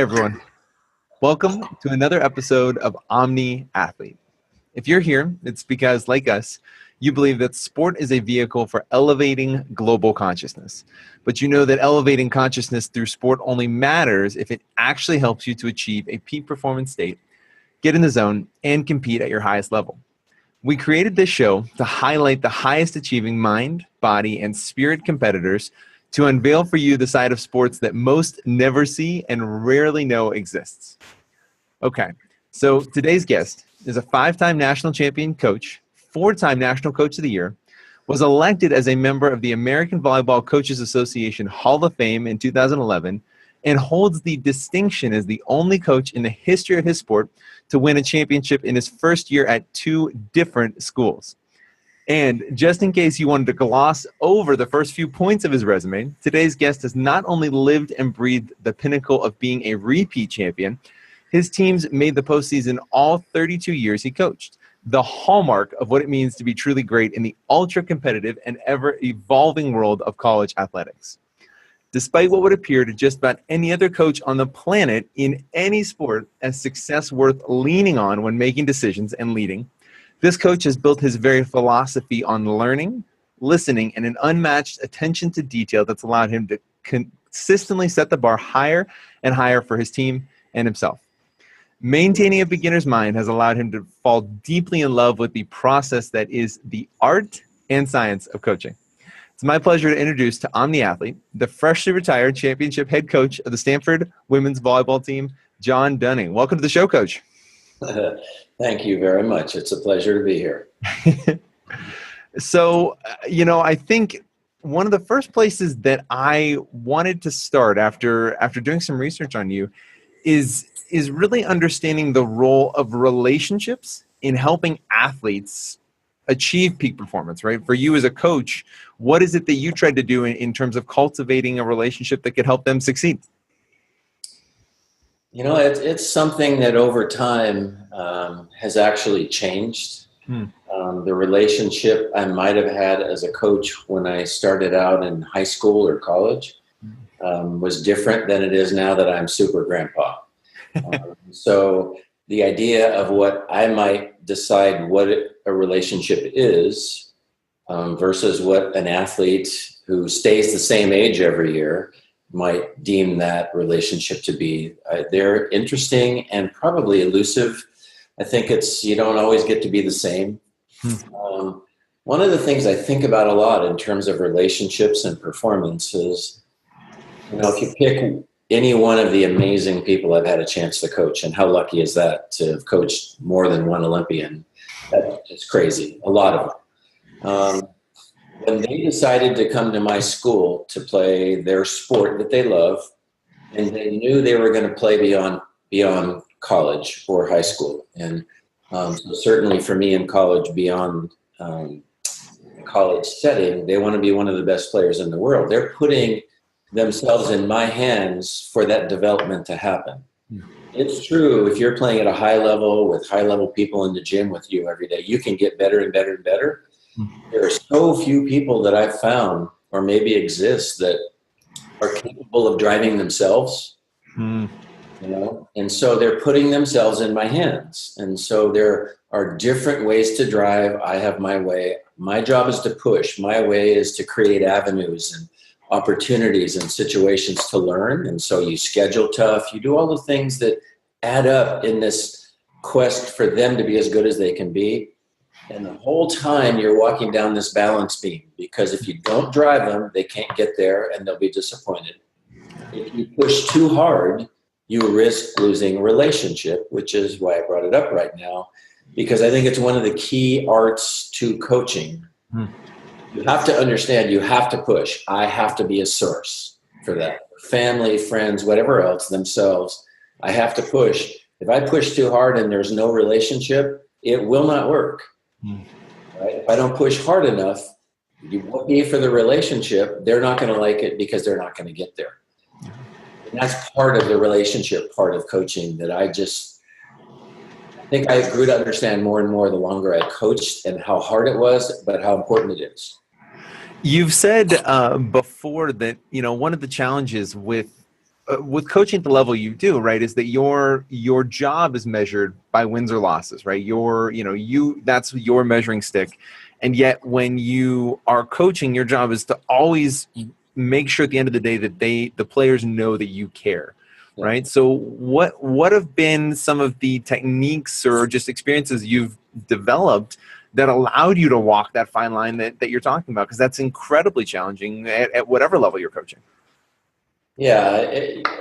everyone. Welcome to another episode of Omni Athlete. If you're here, it's because, like us, you believe that sport is a vehicle for elevating global consciousness. But you know that elevating consciousness through sport only matters if it actually helps you to achieve a peak performance state, get in the zone, and compete at your highest level. We created this show to highlight the highest achieving mind, body, and spirit competitors to unveil for you the side of sports that most never see and rarely know exists. Okay, so today's guest is a 5-time national champion coach, 4-time National Coach of the Year, was elected as a member of the American Volleyball Coaches Association Hall of Fame in 2011, and holds the distinction as the only coach in the history of his sport to win a championship in his first year at 2 different schools. And just in case you wanted to gloss over the first few points of his resume, today's guest has not only lived and breathed the pinnacle of being a repeat champion, his teams made the postseason all 32 years he coached, the hallmark of what it means to be truly great in the ultra-competitive and ever-evolving world of college athletics. Despite what would appear to just about any other coach on the planet in any sport as success worth leaning on when making decisions and leading, this coach has built his very philosophy on learning, listening, and an unmatched attention to detail that's allowed him to consistently set the bar higher and higher for his team and himself. Maintaining a beginner's mind has allowed him to fall deeply in love with the process that is the art and science of coaching. It's my pleasure to introduce to Omni Athlete, the freshly retired championship head coach of the Stanford women's volleyball team, John Dunning. Welcome to the show, Coach. Thank you very much. It's a pleasure to be here. So, I think one of the first places that I wanted to start after doing some research on you is really understanding the role of relationships in helping athletes achieve peak performance, right? For you as a coach, what is it that you tried to do in terms of cultivating a relationship that could help them succeed? It's something that over time has actually changed. The relationship I might have had as a coach when I started out in high school or college was different than it is now that I'm super grandpa. So the idea of what I might decide what a relationship is versus what an athlete who stays the same age every year might deem that relationship to be. They're interesting and probably elusive. I think you don't always get to be the same. One of the things I think about a lot in terms of relationships and performance is, if you pick any one of the amazing people I've had a chance to coach, and how lucky is that to have coached more than one Olympian? It's crazy, a lot of them. When they decided to come to my school to play their sport that they love, and they knew they were going to play beyond college or high school, and so certainly for me in college, beyond college setting, they want to be one of the best players in the world. They're putting themselves in my hands for that development to happen. It's true, if you're playing at a high level with high level people in the gym with you every day, you can get better and better and better. There are so few people that I've found, or maybe exist, that are capable of driving themselves, and so they're putting themselves in my hands. And so there are different ways to drive. I have my way. My job is to push. My way is to create avenues and opportunities and situations to learn. And so you schedule tough, you do all the things that add up in this quest for them to be as good as they can be. And the whole time you're walking down this balance beam, because if you don't drive them, they can't get there and they'll be disappointed. If you push too hard, you risk losing a relationship, which is why I brought it up right now, because I think it's one of the key arts to coaching. You have to understand, you have to push. I have to be a source for that. Family, friends, whatever else, themselves, I have to push. If I push too hard and there's no relationship, it will not work. Right? If I don't push hard enough, you won't be for the relationship. They're not going to like it because they're not going to get there. And that's part of the relationship part of coaching that I think I grew to understand more and more the longer I coached, and how hard it was, but how important it is. You've said before that, one of the challenges with with coaching at the level you do, right, is that your job is measured by wins or losses, right? That's your measuring stick. And yet when you are coaching, your job is to always make sure at the end of the day that the players know that you care. Yeah. Right. So what have been some of the techniques or just experiences you've developed that allowed you to walk that fine line that you're talking about? Because that's incredibly challenging at whatever level you're coaching. Yeah,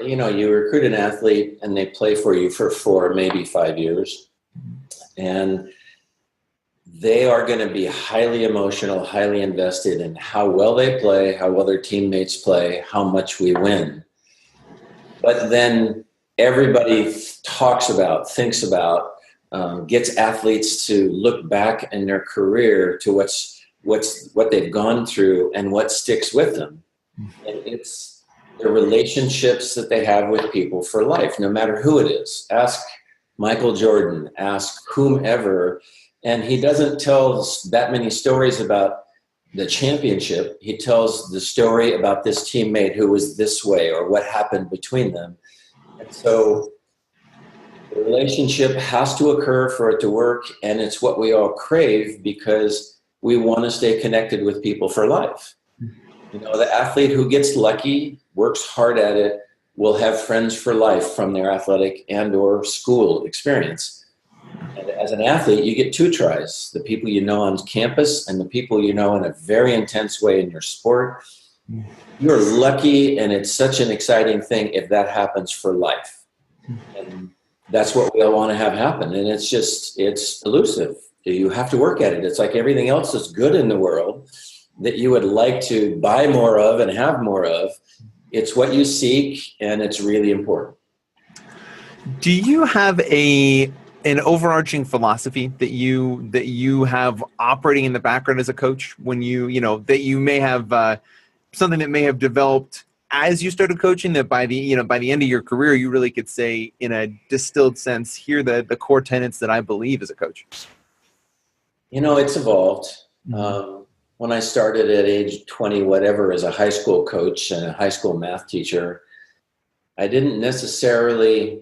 you recruit an athlete and they play for you for 4, maybe 5 years. And they are going to be highly emotional, highly invested in how well they play, how well their teammates play, how much we win. But then everybody thinks about, gets athletes to look back in their career to what they've gone through and what sticks with them. And it's the relationships that they have with people for life, no matter who it is. Ask Michael Jordan, ask whomever, and he doesn't tell that many stories about the championship. He tells the story about this teammate who was this way or what happened between them. And so the relationship has to occur for it to work, and it's what we all crave because we want to stay connected with people for life. The athlete who gets lucky, works hard at it, will have friends for life from their athletic and or school experience. And as an athlete, you get 2 tries: the people you know on campus and the people you know in a very intense way in your sport. You're lucky, and it's such an exciting thing if that happens for life. And that's what we all want to have happen. And it's elusive. You have to work at it. It's like everything else that's good in the world that you would like to buy more of and have more of. It's what you seek, and it's really important. Do you have an overarching philosophy that you have operating in the background as a coach when that you may have something that may have developed as you started coaching, that by the end of your career you really could say in a distilled sense, here are the core tenets that I believe as a coach? It's evolved. When I started at age 20, whatever, as a high school coach and a high school math teacher, I didn't necessarily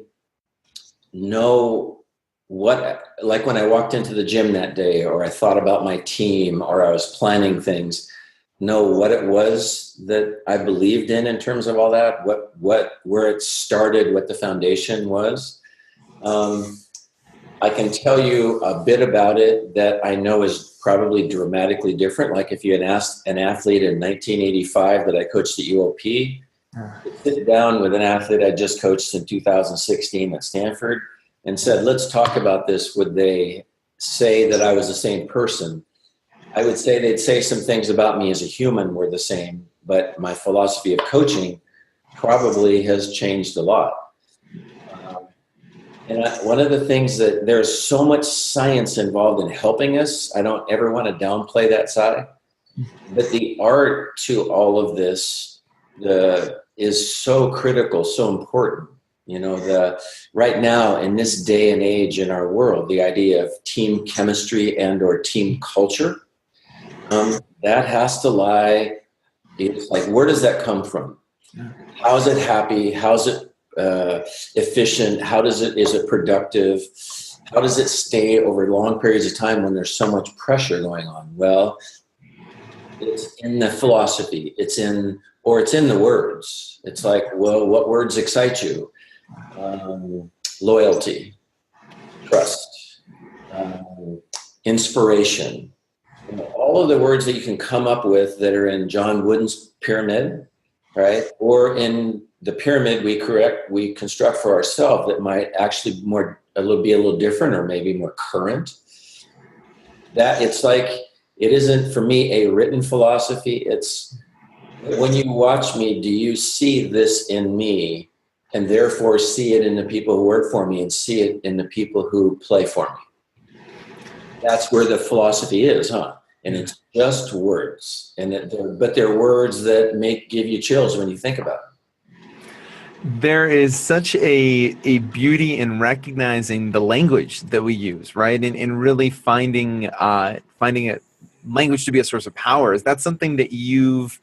know like when I walked into the gym that day, or I thought about my team, or I was planning things, know what it was that I believed in terms of all that, where it started, what the foundation was. I can tell you a bit about it that I know is probably dramatically different. Like if you had asked an athlete in 1985 that I coached at UOP, to sit down with an athlete I just coached in 2016 at Stanford and said, let's talk about this, would they say that I was the same person? I would say they'd say some things about me as a human were the same, but my philosophy of coaching probably has changed a lot. And one of the things that there's so much science involved in helping us, I don't ever want to downplay that side, but the art to all of this is so critical, so important. Right now in this day and age in our world, the idea of team chemistry and or team culture, that has to lie. It's like, where does that come from? How is it happy? How's it efficient? Is it productive? How does it stay over long periods of time when there's so much pressure going on? Well, it's in the philosophy. It's in the words. It's like, well, what words excite you? Loyalty, trust, inspiration. All of the words that you can come up with that are in John Wooden's pyramid, right? Or in the pyramid we construct for ourselves that might actually be a little different, or maybe more current. That it's like, it isn't for me a written philosophy. It's when you watch me, do you see this in me, and therefore see it in the people who work for me and see it in the people who play for me? That's where the philosophy is, huh? And it's just words, but they're words that give you chills when you think about it. There is such a beauty in recognizing the language that we use, right? And really finding a language to be a source of power. Is that something that you've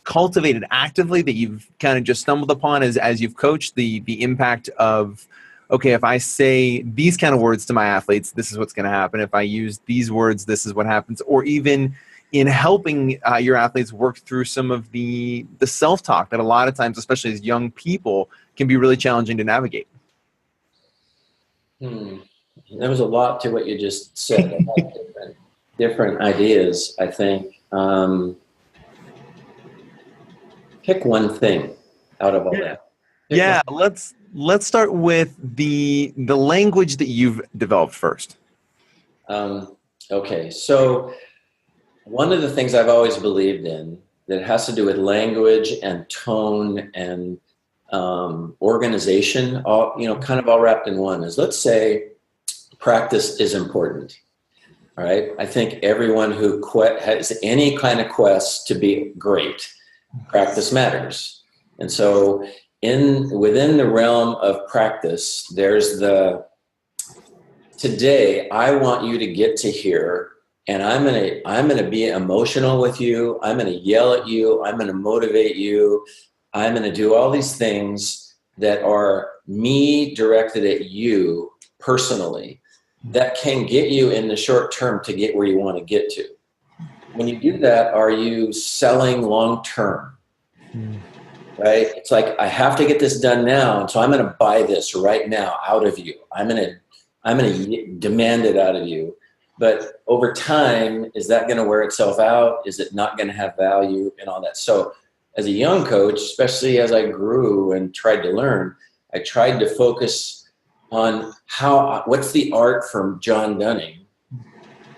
cultivated actively that you've kind of just stumbled upon as you've coached, the impact of, okay, if I say these kind of words to my athletes, this is what's going to happen. If I use these words, this is what happens. Or even in helping your athletes work through some of the self-talk that a lot of times, especially as young people, can be really challenging to navigate. There was a lot to what you just said. different ideas, I think. Pick one thing out of all that. Let's start with the language that you've developed first. Okay, so one of the things I've always believed in that has to do with language and tone and organization, all kind of all wrapped in one, is, let's say practice is important. All right, I think everyone who has any kind of quest to be great, practice matters. And so within the realm of practice, there's today I want you to get to here, and I'm gonna be emotional with you. I'm gonna yell at you. I'm gonna motivate you. I'm gonna do all these things that are me directed at you personally, that can get you in the short term to get where you want to get to. When you do that, are you selling long term? Right? It's like, I have to get this done now, and so I'm going to buy this right now out of you. I'm going to demand it out of you. But over time, is that going to wear itself out? Is it not going to have value and all that? So as a young coach, especially as I grew and tried to learn, I tried to focus on what's the art from John Dunning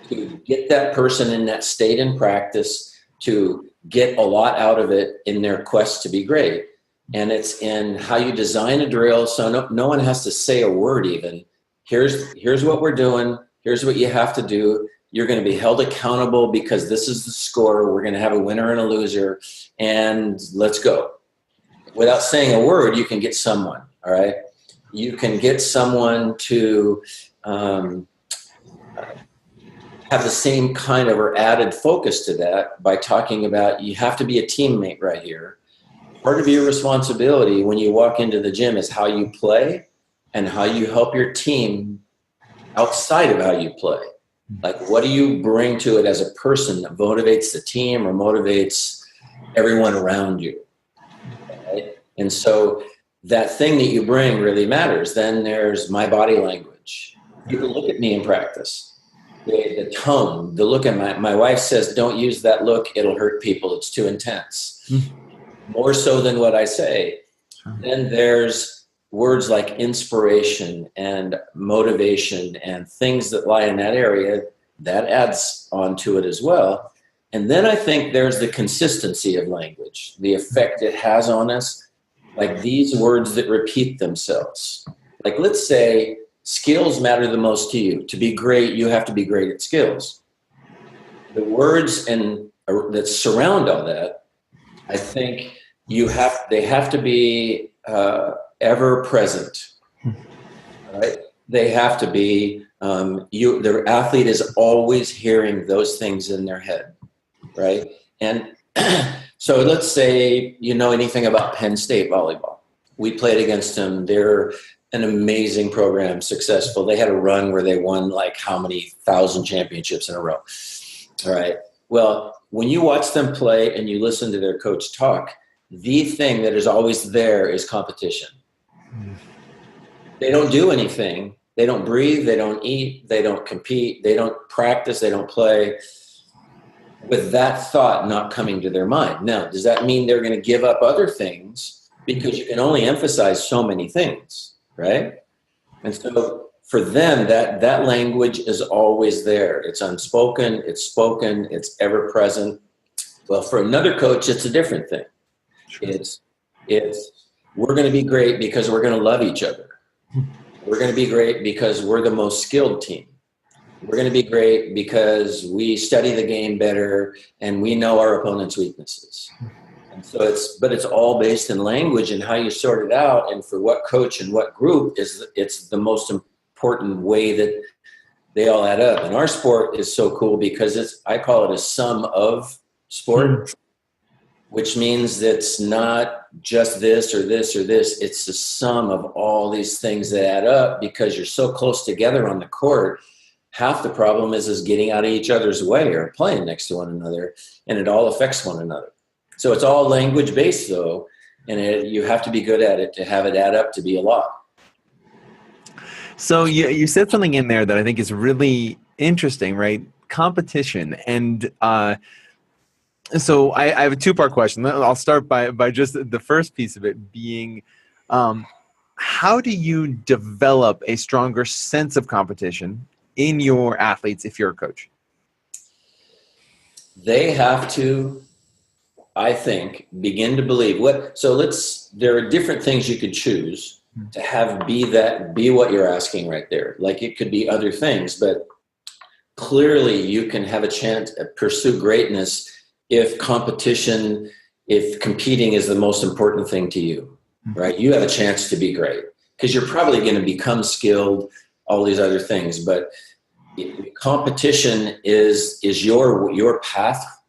to get that person in that state in practice, to get a lot out of it in their quest to be great. And it's in how you design a drill, so no one has to say a word even. Here's what we're doing. Here's what you have to do. You're going to be held accountable because this is the score. We're going to have a winner and a loser, and let's go. Without saying a word, you can get someone, all right? You can get someone to have the same kind of or added focus to that by talking about, you have to be a teammate right here. Part of your responsibility when you walk into the gym is how you play and how you help your team outside of how you play. Like, what do you bring to it as a person that motivates the team or motivates everyone around you? Right? And so that thing that you bring really matters. Then there's my body language. People look at me in practice. The tone, the look at my wife says, don't use that look. It'll hurt people. It's too intense. More so than what I say. Then there's words like inspiration and motivation and things that lie in that area. That adds on to it as well. And then I think there's the consistency of language, the effect it has on us. Like these words that repeat themselves. Like, let's say skills matter the most to you. To be great, you have to be great at skills. The words that surround all that, I think they have to be ever present. Right? They have to be. The athlete is always hearing those things in their head, right? And so let's say you know anything about Penn State volleyball. We played against them. They're an amazing program, successful. They had a run where they won like how many 1,000 championships in a row. All right. Well, when you watch them play and you listen to their coach talk, the thing that is always there is competition. They don't do anything. They don't breathe. They don't eat. They don't compete. They don't practice. They don't play with that thought not coming to their mind. Now, does that mean they're going to give up other things? Because you can only emphasize so many things, right? And so for them, that language is always there. It's unspoken, it's spoken, it's ever present. Well, for another coach, it's a different thing. Sure. It's we're going to be great because we're going to love each other. We're going to be great because we're the most skilled team. We're going to be great because we study the game better and we know our opponent's weaknesses. And so it's all based in language and how you sort it out. And for what coach and what group it's the most important way that they all add up. And our sport is so cool because I call it a sum of sport. which means it's not just this or this or this. It's the sum of all these things that add up because you're so close together on the court. Half the problem is getting out of each other's way or playing next to one another, and it all affects one another. So it's all language based though, and you have to be good at it to have it add up to be a lot. So you said something in there that I think is really interesting, right? Competition. And so I have a two-part question. I'll start by just the first piece of it being, how do you develop a stronger sense of competition in your athletes if you're a coach? They have to, I think, begin to believe there are different things you could choose to be what you're asking right there. Like it could be other things, but clearly you can have a chance to pursue greatness if competing is the most important thing to you, right? You have a chance to be great because you're probably going to become skilled, all these other things, but competition is your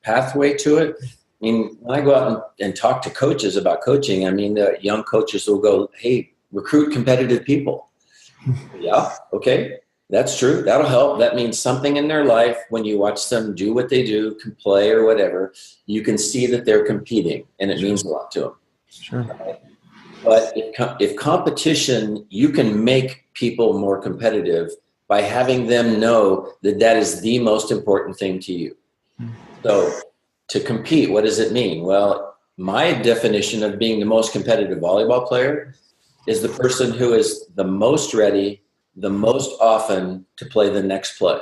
pathway to it. I mean, when I go out and talk to coaches about coaching, I mean, the young coaches will go, hey, recruit competitive people. Yeah, okay, that's true. That'll help. That means something in their life when you watch them do what they do, can play or whatever, you can see that they're competing, and it means a lot to them. Sure. Right? But if competition, you can make people more competitive by having them know that is the most important thing to you. So to compete, what does it mean? Well, my definition of being the most competitive volleyball player is the person who is the most ready, the most often to play the next play.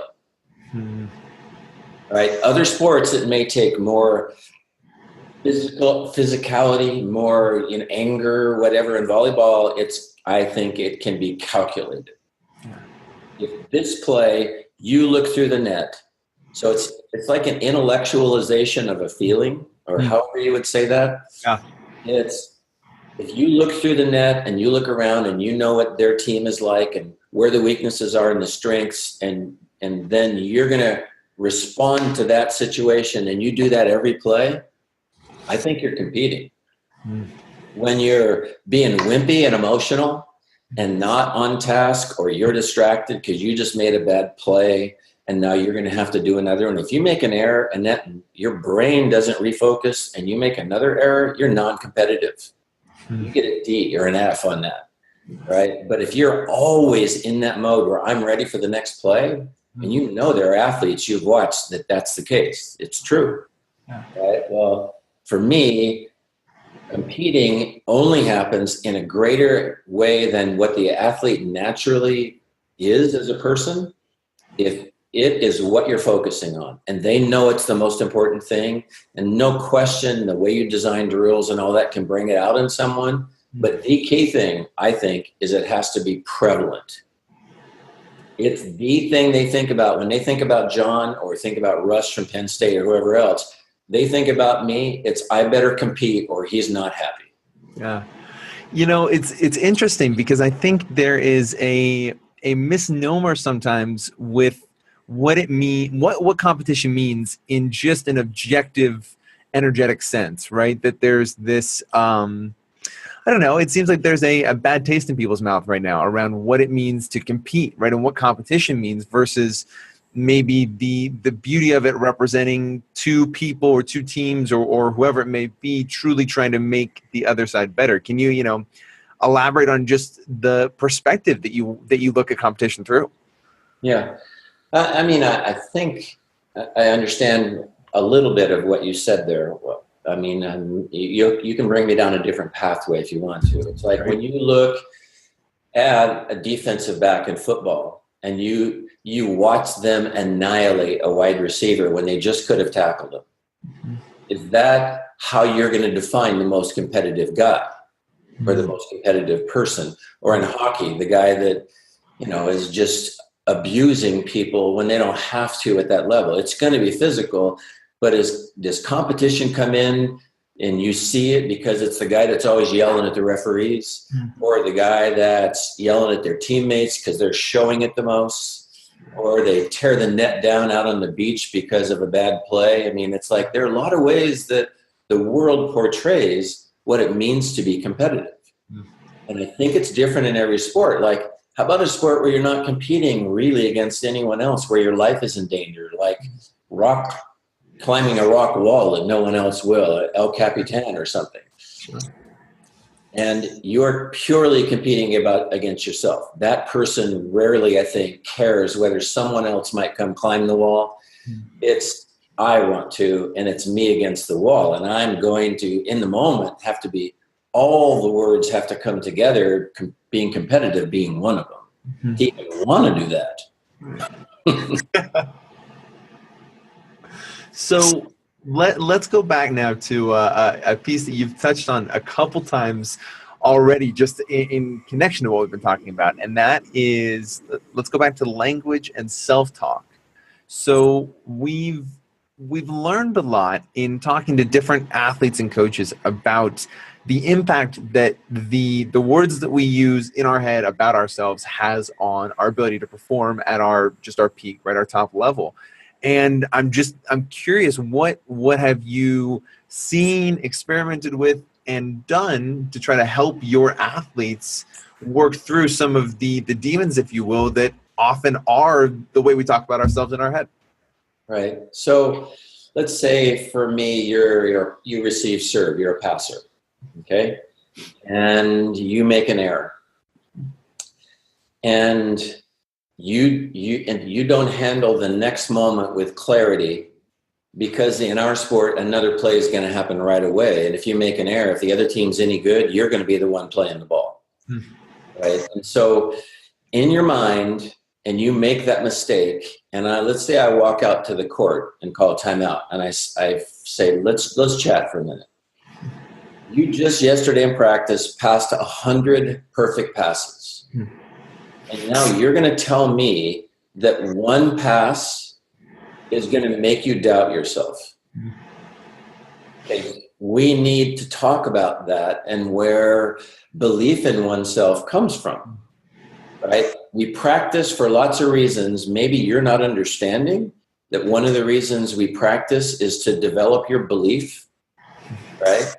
Right? Other sports, it may take more physicality, more anger, whatever. In volleyball, I think it can be calculated. If this play, you look through the net. So it's like an intellectualization of a feeling, or however you would say that. Yeah. It's if you look through the net and you look around and you know what their team is like and where the weaknesses are and the strengths, and then you're going to respond to that situation and you do that every play, I think you're competing. When you're being wimpy and emotional and not on task, or you're distracted because you just made a bad play and now you're going to have to do another one. If you make an error and that your brain doesn't refocus and you make another error, you're non-competitive. You get a D or an F on that, right? But if you're always in that mode where I'm ready for the next play, and there are athletes you've watched that's the case. It's true, right? Well, for me, competing only happens in a greater way than what the athlete naturally is as a person if it is what you're focusing on, and they know it's the most important thing, and no question the way you design drills and all that can bring it out in someone. But the key thing, I think, is it has to be prevalent. It's the thing they think about when they think about John or think about Russ from Penn State or whoever else. They think about me, it's I better compete or he's not happy. Yeah. It's interesting because I think there is a misnomer sometimes with what competition means in just an objective, energetic sense, right? That there's this, I don't know, it seems like there's a bad taste in people's mouth right now around what it means to compete, right? And what competition means versus maybe the beauty of it representing two people or two teams or whoever it may be truly trying to make the other side better. Can you, elaborate on just the perspective that you look at competition through? Yeah. I think I understand a little bit of what you said there. You can bring me down a different pathway if you want to. It's like when you look at a defensive back in football and you watch them annihilate a wide receiver when they just could have tackled him. Is that how you're going to define the most competitive guy or the most competitive person? Or in hockey, the guy that, is just abusing people when they don't have to at that level. It's going to be physical, but does competition come in and you see it because it's the guy that's always yelling at the referees or the guy that's yelling at their teammates because they're showing it the most, or they tear the net down out on the beach because of a bad play? I mean, it's like there are a lot of ways that the world portrays what it means to be competitive. And I think it's different in every sport. Like, how about a sport where you're not competing really against anyone else, where your life is in danger, like climbing a rock wall that no one else will, El Capitan or something. Sure. And you're purely competing against yourself. That person rarely, I think, cares whether someone else might come climb the wall. It's, I want to, and it's me against the wall. And I'm going to, in the moment, have to be, all the words have to come together, being competitive being one of them. To even want to do that. So let's go back now to a piece that you've touched on a couple times already, just in connection to what we've been talking about, and that is, let's go back to language and self-talk. So we've learned a lot in talking to different athletes and coaches about the impact that the words that we use in our head about ourselves has on our ability to perform at our peak, right, our top level. And I'm curious, what have you seen, experimented with, and done to try to help your athletes work through some of the demons, if you will, that often are the way we talk about ourselves in our head? Right. So let's say for me, you receive serve, you're a passer, okay, and you make an error, and you don't handle the next moment with clarity, because in our sport, another play is going to happen right away. And if you make an error, if the other team's any good, you're going to be the one playing the ball. Right. And so in your mind, and you make that mistake, and let's say I walk out to the court and call timeout, and I say, let's chat for a minute. You just yesterday in practice passed 100 perfect passes. And now you're going to tell me that one pass is going to make you doubt yourself. Okay. We need to talk about that and where belief in oneself comes from, right? We practice for lots of reasons. Maybe you're not understanding that one of the reasons we practice is to develop your belief, right?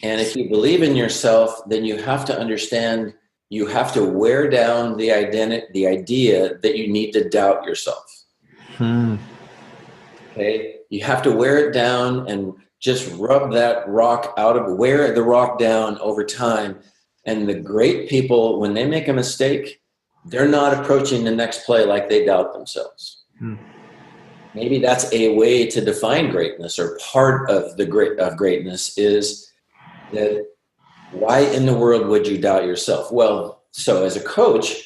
And if you believe in yourself, then you have to understand, you have to wear down the idea that you need to doubt yourself. Okay, you have to wear it down and just rub that rock wear the rock down over time. And the great people, when they make a mistake, they're not approaching the next play like they doubt themselves. Maybe that's a way to define greatness, or part of greatness is that, why in the world would you doubt yourself? Well, so as a coach,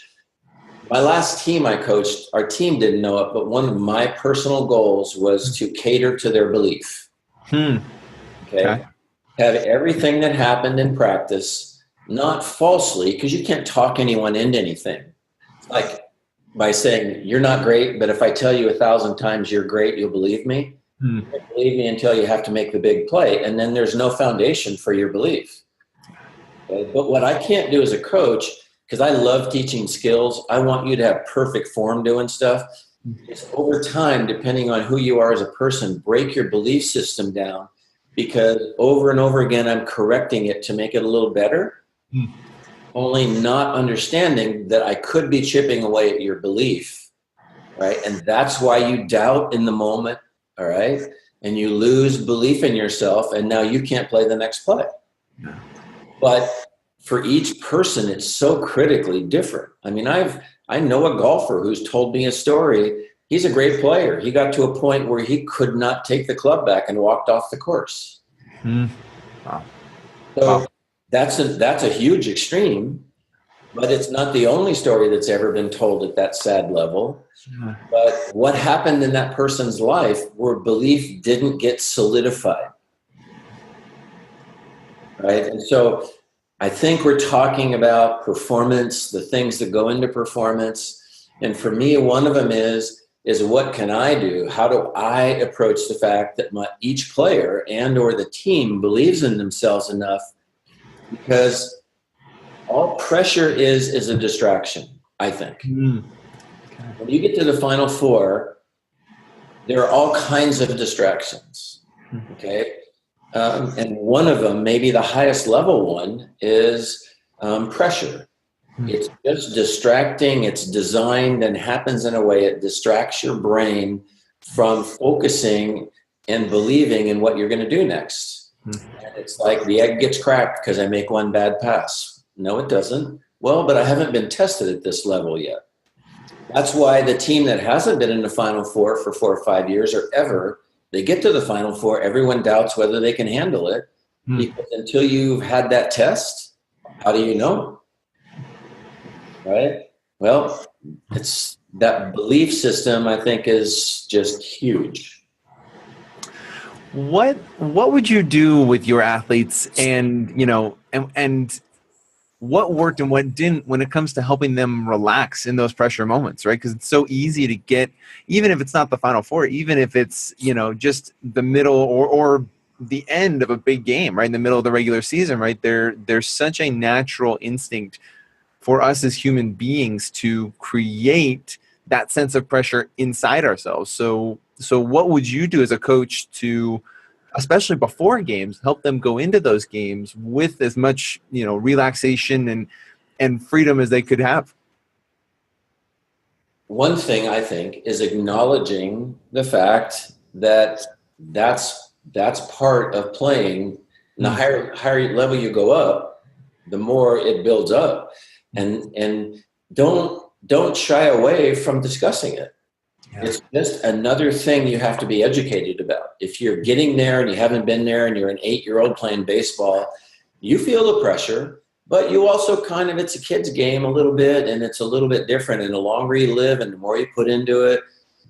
my last team I coached, our team didn't know it, but one of my personal goals was to cater to their belief. Okay. Have everything that happened in practice, not falsely, because you can't talk anyone into anything. Like by saying, you're not great, but if I tell you 1,000 times you're great, you'll believe me. You won't believe me until you have to make the big play. And then there's no foundation for your belief. Okay? But what I can't do as a coach, because I love teaching skills, I want you to have perfect form doing stuff. It's over time, depending on who you are as a person, break your belief system down, because over and over again, I'm correcting it to make it a little better, only not understanding that I could be chipping away at your belief, right? And that's why you doubt in the moment, all right? And you lose belief in yourself, and now you can't play the next play. But for each person, it's so critically different. I mean, I know a golfer who's told me a story. He's a great player. He got to a point where he could not take the club back and walked off the course. Wow. So that's a huge extreme, but it's not the only story that's ever been told at that sad level. But what happened in that person's life where belief didn't get solidified, right? And so I think we're talking about performance, the things that go into performance. And for me, one of them is what can I do? How do I approach the fact that each player and or the team believes in themselves enough? Because all pressure is a distraction, I think. When you get to the Final Four, there are all kinds of distractions, okay? And one of them, maybe the highest level one, is pressure. It's just distracting. It's designed and happens in a way it distracts your brain from focusing and believing in what you're going to do next. And it's like the egg gets cracked because I make one bad pass. No, it doesn't. Well, but I haven't been tested at this level yet. That's why the team that hasn't been in the Final Four for 4 or 5 years or ever, they get to the Final Four, everyone doubts whether they can handle it. Because until you've had that test, how do you know? Right? Well, it's that belief system, I think, is just huge. What would you do with your athletes, and and what worked and what didn't when it comes to helping them relax in those pressure moments, right? Because it's so easy to get, even if it's not the Final Four, even if it's, just the middle or the end of a big game, right? In the middle of the regular season, right? There's such a natural instinct for us as human beings to create that sense of pressure inside ourselves. So what would you do as a coach to, especially before games, help them go into those games with as much, relaxation and freedom as they could have? One thing I think is acknowledging the fact that that's part of playing. And the higher level you go up, the more it builds up, and don't shy away from discussing it. Yeah. It's just another thing you have to be educated about. If you're getting there and you haven't been there and you're an 8-year-old playing baseball, you feel the pressure, but you also it's a kid's game a little bit, and it's a little bit different. And the longer you live and the more you put into it,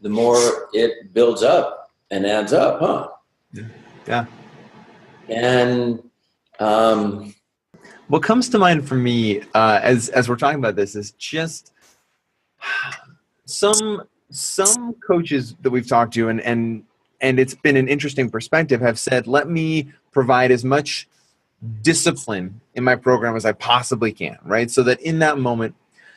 the more it builds up and adds up, huh? Yeah. And what comes to mind for me as we're talking about this is just some coaches that we've talked to, and it's been an interesting perspective, have said, let me provide as much discipline in my program as I possibly can, right? So that in that moment,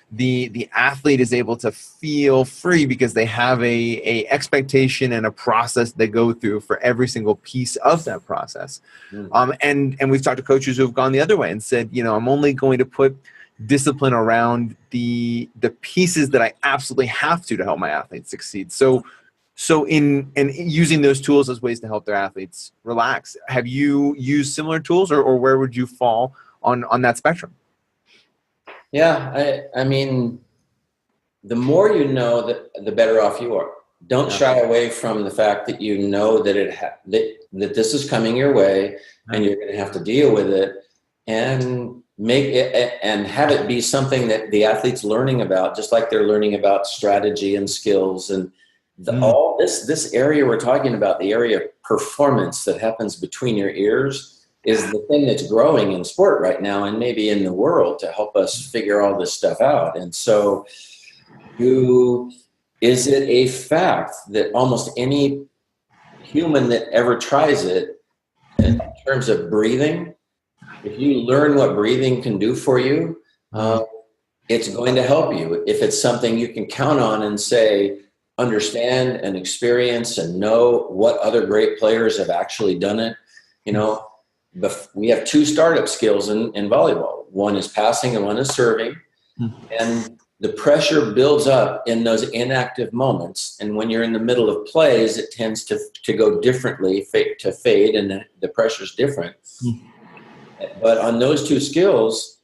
the athlete is able to feel free because they have a expectation and a process they go through for every single piece of that process. And we've talked to coaches who have gone the other way and said, I'm only going to put discipline around the pieces that I absolutely have to help my athletes succeed. So in using those tools as ways to help their athletes relax, have you used similar tools, or where would you fall on that spectrum? Yeah, I mean, the more you know, the better off you are. Don't shy away from the fact that you know that that this is coming your way, and you're going to have to deal with it, and make it and have it be something that the athlete's learning about, just like they're learning about strategy and skills and all this area we're talking about, the area of performance that happens between your ears, is the thing that's growing in sport right now and maybe in the world to help us figure all this stuff out. And so is it a fact that almost any human that ever tries it, in terms of breathing, if you learn what breathing can do for you, it's going to help you. If it's something you can count on and say, understand and experience and know what other great players have actually done it. We have 2 startup skills in volleyball. One is passing and one is serving. And the pressure builds up in those inactive moments. And when you're in the middle of plays, it tends to go differently, to fade, and the pressure's different. But on those 2 skills,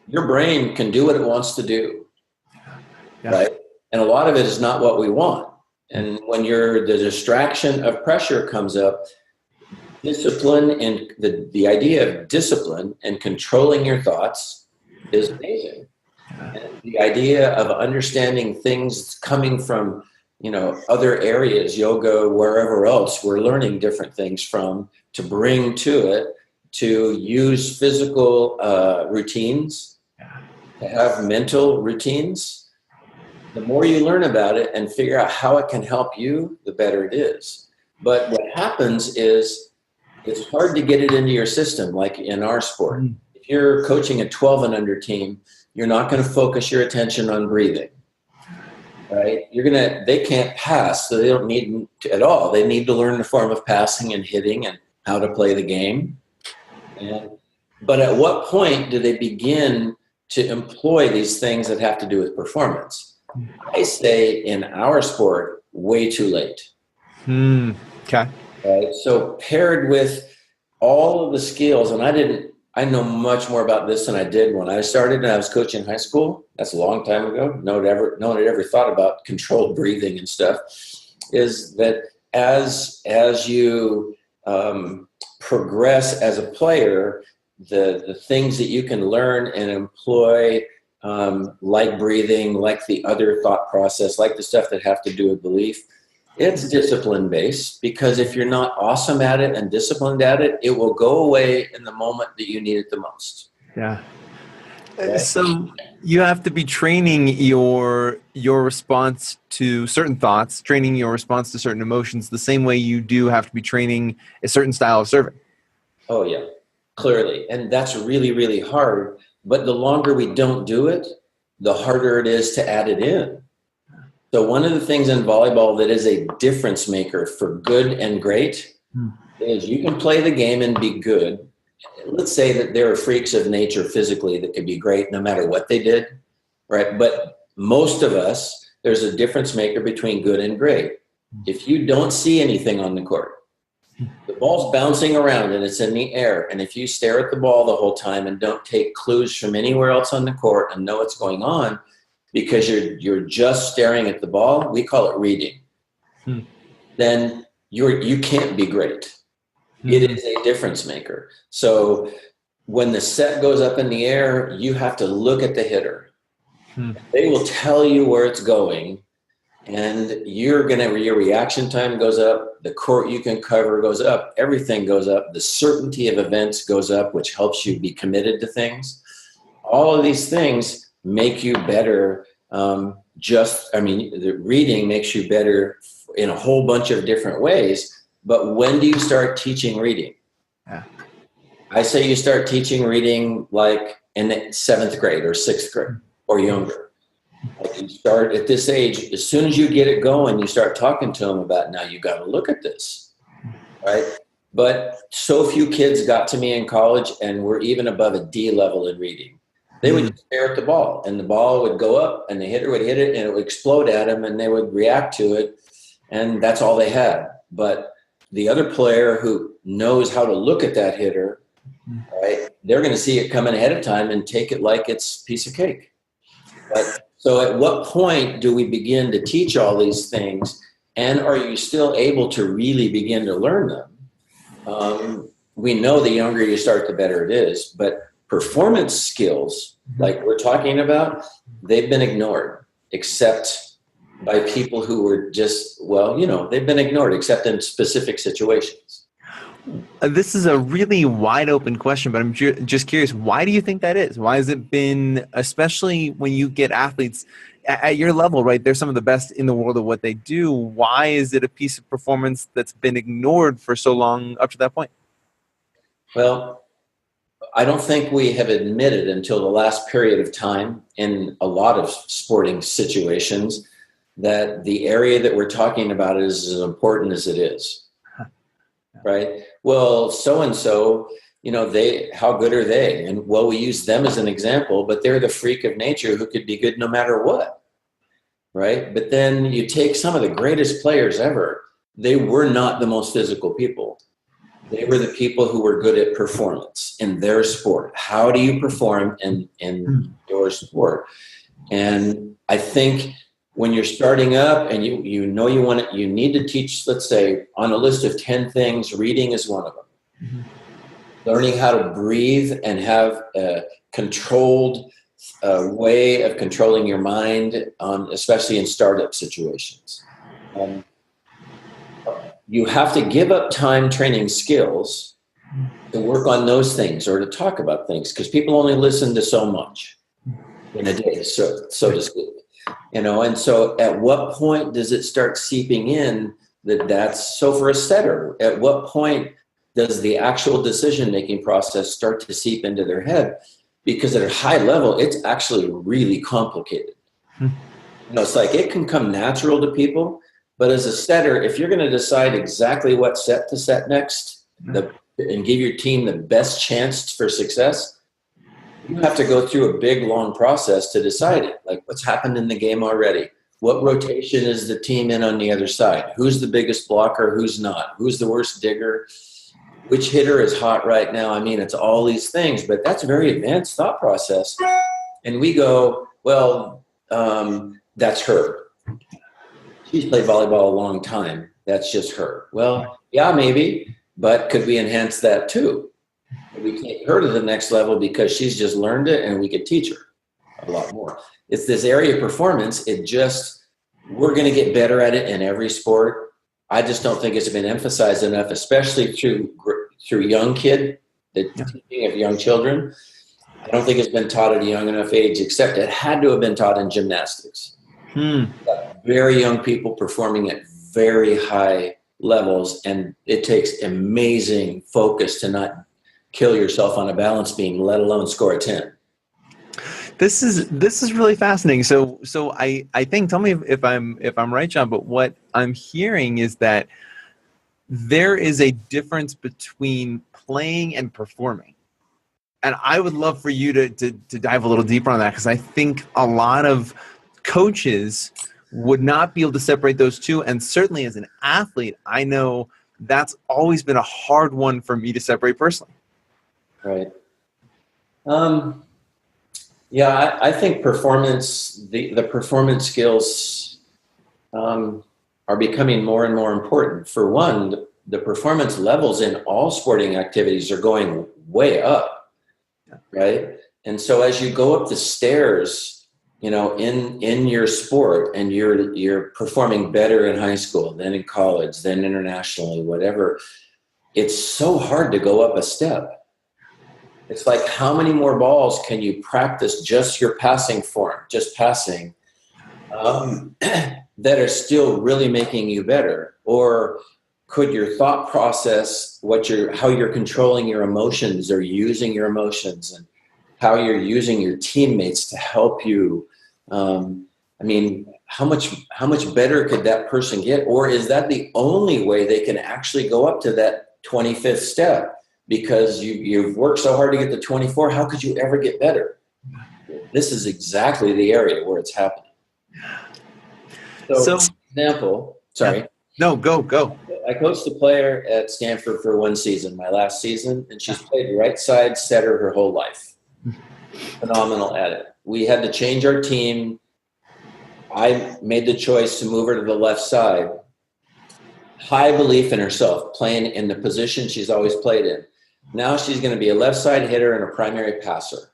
your brain can do what it wants to do, right? And a lot of it is not what we want. And when the distraction of pressure comes up, discipline and the idea of discipline and controlling your thoughts is amazing. And the idea of understanding things coming from, other areas, yoga, wherever else we're learning different things from, to bring to it, to use physical routines, to have mental routines. The more you learn about it and figure out how it can help you, the better it is. But what happens is it's hard to get it into your system, like in our sport. If you're coaching a 12 and under team, you're not going to focus your attention on breathing, right? They can't pass, so they don't need to at all. They need to learn the form of passing and hitting and how to play the game. But at what point do they begin to employ these things that have to do with performance? I say in our sport, way too late. Okay. Right? So paired with all of the skills, and I know much more about this than I did when I started and I was coaching high school. That's a long time ago. No one had ever thought about controlled breathing and stuff. Is that as you progress as a player, the things that you can learn and employ, like breathing, like the other thought process, like the stuff that have to do with belief, it's discipline based, because if you're not awesome at it and disciplined at it, it will go away in the moment that you need it the most. Yeah. Right? So you have to be training your response to certain thoughts, training your response to certain emotions, the same way you do have to be training a certain style of serving. Oh yeah, clearly. And that's really, really hard. But the longer we don't do it, the harder it is to add it in. So one of the things in volleyball that is a difference maker for good and great is you can play the game and be good. Let's say that there are freaks of nature physically that could be great no matter what they did, right? But most of us, there's a difference maker between good and great. If you don't see anything on the court, the ball's bouncing around and it's in the air, and if you stare at the ball the whole time and don't take clues from anywhere else on the court and know what's going on, because you're just staring at the ball, we call it reading. Then you can't be great. It is a difference maker. So when the set goes up in the air, you have to look at the hitter. They will tell you where it's going, and your reaction time goes up, the court you can cover goes up, everything goes up, the certainty of events goes up, which helps you be committed to things. All of these things make you better. The reading makes you better in a whole bunch of different ways. But when do you start teaching reading? Yeah. I say you start teaching reading like in the 7th grade or 6th grade or younger. Like you start at this age, as soon as you get it going, you start talking to them about, now you got to look at this, right? But so few kids got to me in college and were even above a D level in reading. They would just stare at the ball, and the ball would go up, and the hitter would hit it, and it would explode at them, and they would react to it, and that's all they had. But the other player who knows how to look at that hitter, right, they're going to see it coming ahead of time and take it like it's a piece of cake. But, so at what point do we begin to teach all these things, and are you still able to really begin to learn them? We know the younger you start, the better it is, but performance skills, like we're talking about, they've been ignored, except by people who were just, they've been ignored except in specific situations. This is a really wide open question, but I'm just curious, why do you think that is? Why has it been, especially when you get athletes at your level, right? They're some of the best in the world at what they do. Why is it a piece of performance that's been ignored for so long up to that point? Well, I don't think we have admitted until the last period of time in a lot of sporting situations that the area that we're talking about is as important as it is. Right? Well, so-and-so, how good are they? And well, we use them as an example, but they're the freak of nature who could be good no matter what. Right? But then you take some of the greatest players ever. They were not the most physical people. They were the people who were good at performance in their sport. How do you perform in your sport? And I think when you're starting up and you need to teach, let's say, on a list of 10 things, reading is one of them. Learning how to breathe and have a controlled way of controlling your mind, especially in startup situations. You have to give up time training skills to work on those things or to talk about things, because people only listen to so much in a day, so to speak. And so at what point does it start seeping in that's so for a setter, at what point does the actual decision-making process start to seep into their head? Because at a high level, it's actually really complicated. It's like it can come natural to people, but as a setter, if you're going to decide exactly what set to set next, the and give your team the best chance for success, you have to go through a big, long process to decide it. Like, what's happened in the game already? What rotation is the team in on the other side? Who's the biggest blocker? Who's not? Who's the worst digger? Which hitter is hot right now? I mean, it's all these things, but that's a very advanced thought process. And we go, well, that's her. She's played volleyball a long time. That's just her. Well, yeah, maybe, but could we enhance that too? Could we take her to the next level because she's just learned it and we could teach her a lot more? It's this area of performance. We're going to get better at it in every sport. I just don't think it's been emphasized enough, especially through young kid, the teaching of young children. I don't think it's been taught at a young enough age, except it had to have been taught in gymnastics. Very young people performing at very high levels, and it takes amazing focus to not kill yourself on a balance beam, let alone score a 10. This is really fascinating. So I think, tell me if I'm right, John, but what I'm hearing is that there is a difference between playing and performing. And I would love for you to dive a little deeper on that, because I think a lot of coaches would not be able to separate those two. And certainly as an athlete, I know that's always been a hard one for me to separate personally. Right. Yeah, I think performance, the performance skills are becoming more and more important. For one, the performance levels in all sporting activities are going way up, right? And so as you go up the stairs, in your sport, and you're performing better in high school, then in college, then internationally, whatever, it's so hard to go up a step. It's like, how many more balls can you practice just your passing form, just passing, that are still really making you better? Or could your thought process, how you're controlling your emotions or using your emotions, and how you're using your teammates to help you, how much better could that person get? Or is that the only way they can actually go up to that 25th step? Because you've worked so hard to get to 24, how could you ever get better? This is exactly the area where it's happening. So for example, sorry. No, go. I coached a player at Stanford for one season, my last season, and she's played right side setter her whole life. Phenomenal at it. We had to change our team. I made the choice to move her to the left side. High belief in herself, playing in the position she's always played in. Now she's going to be a left side hitter and a primary passer.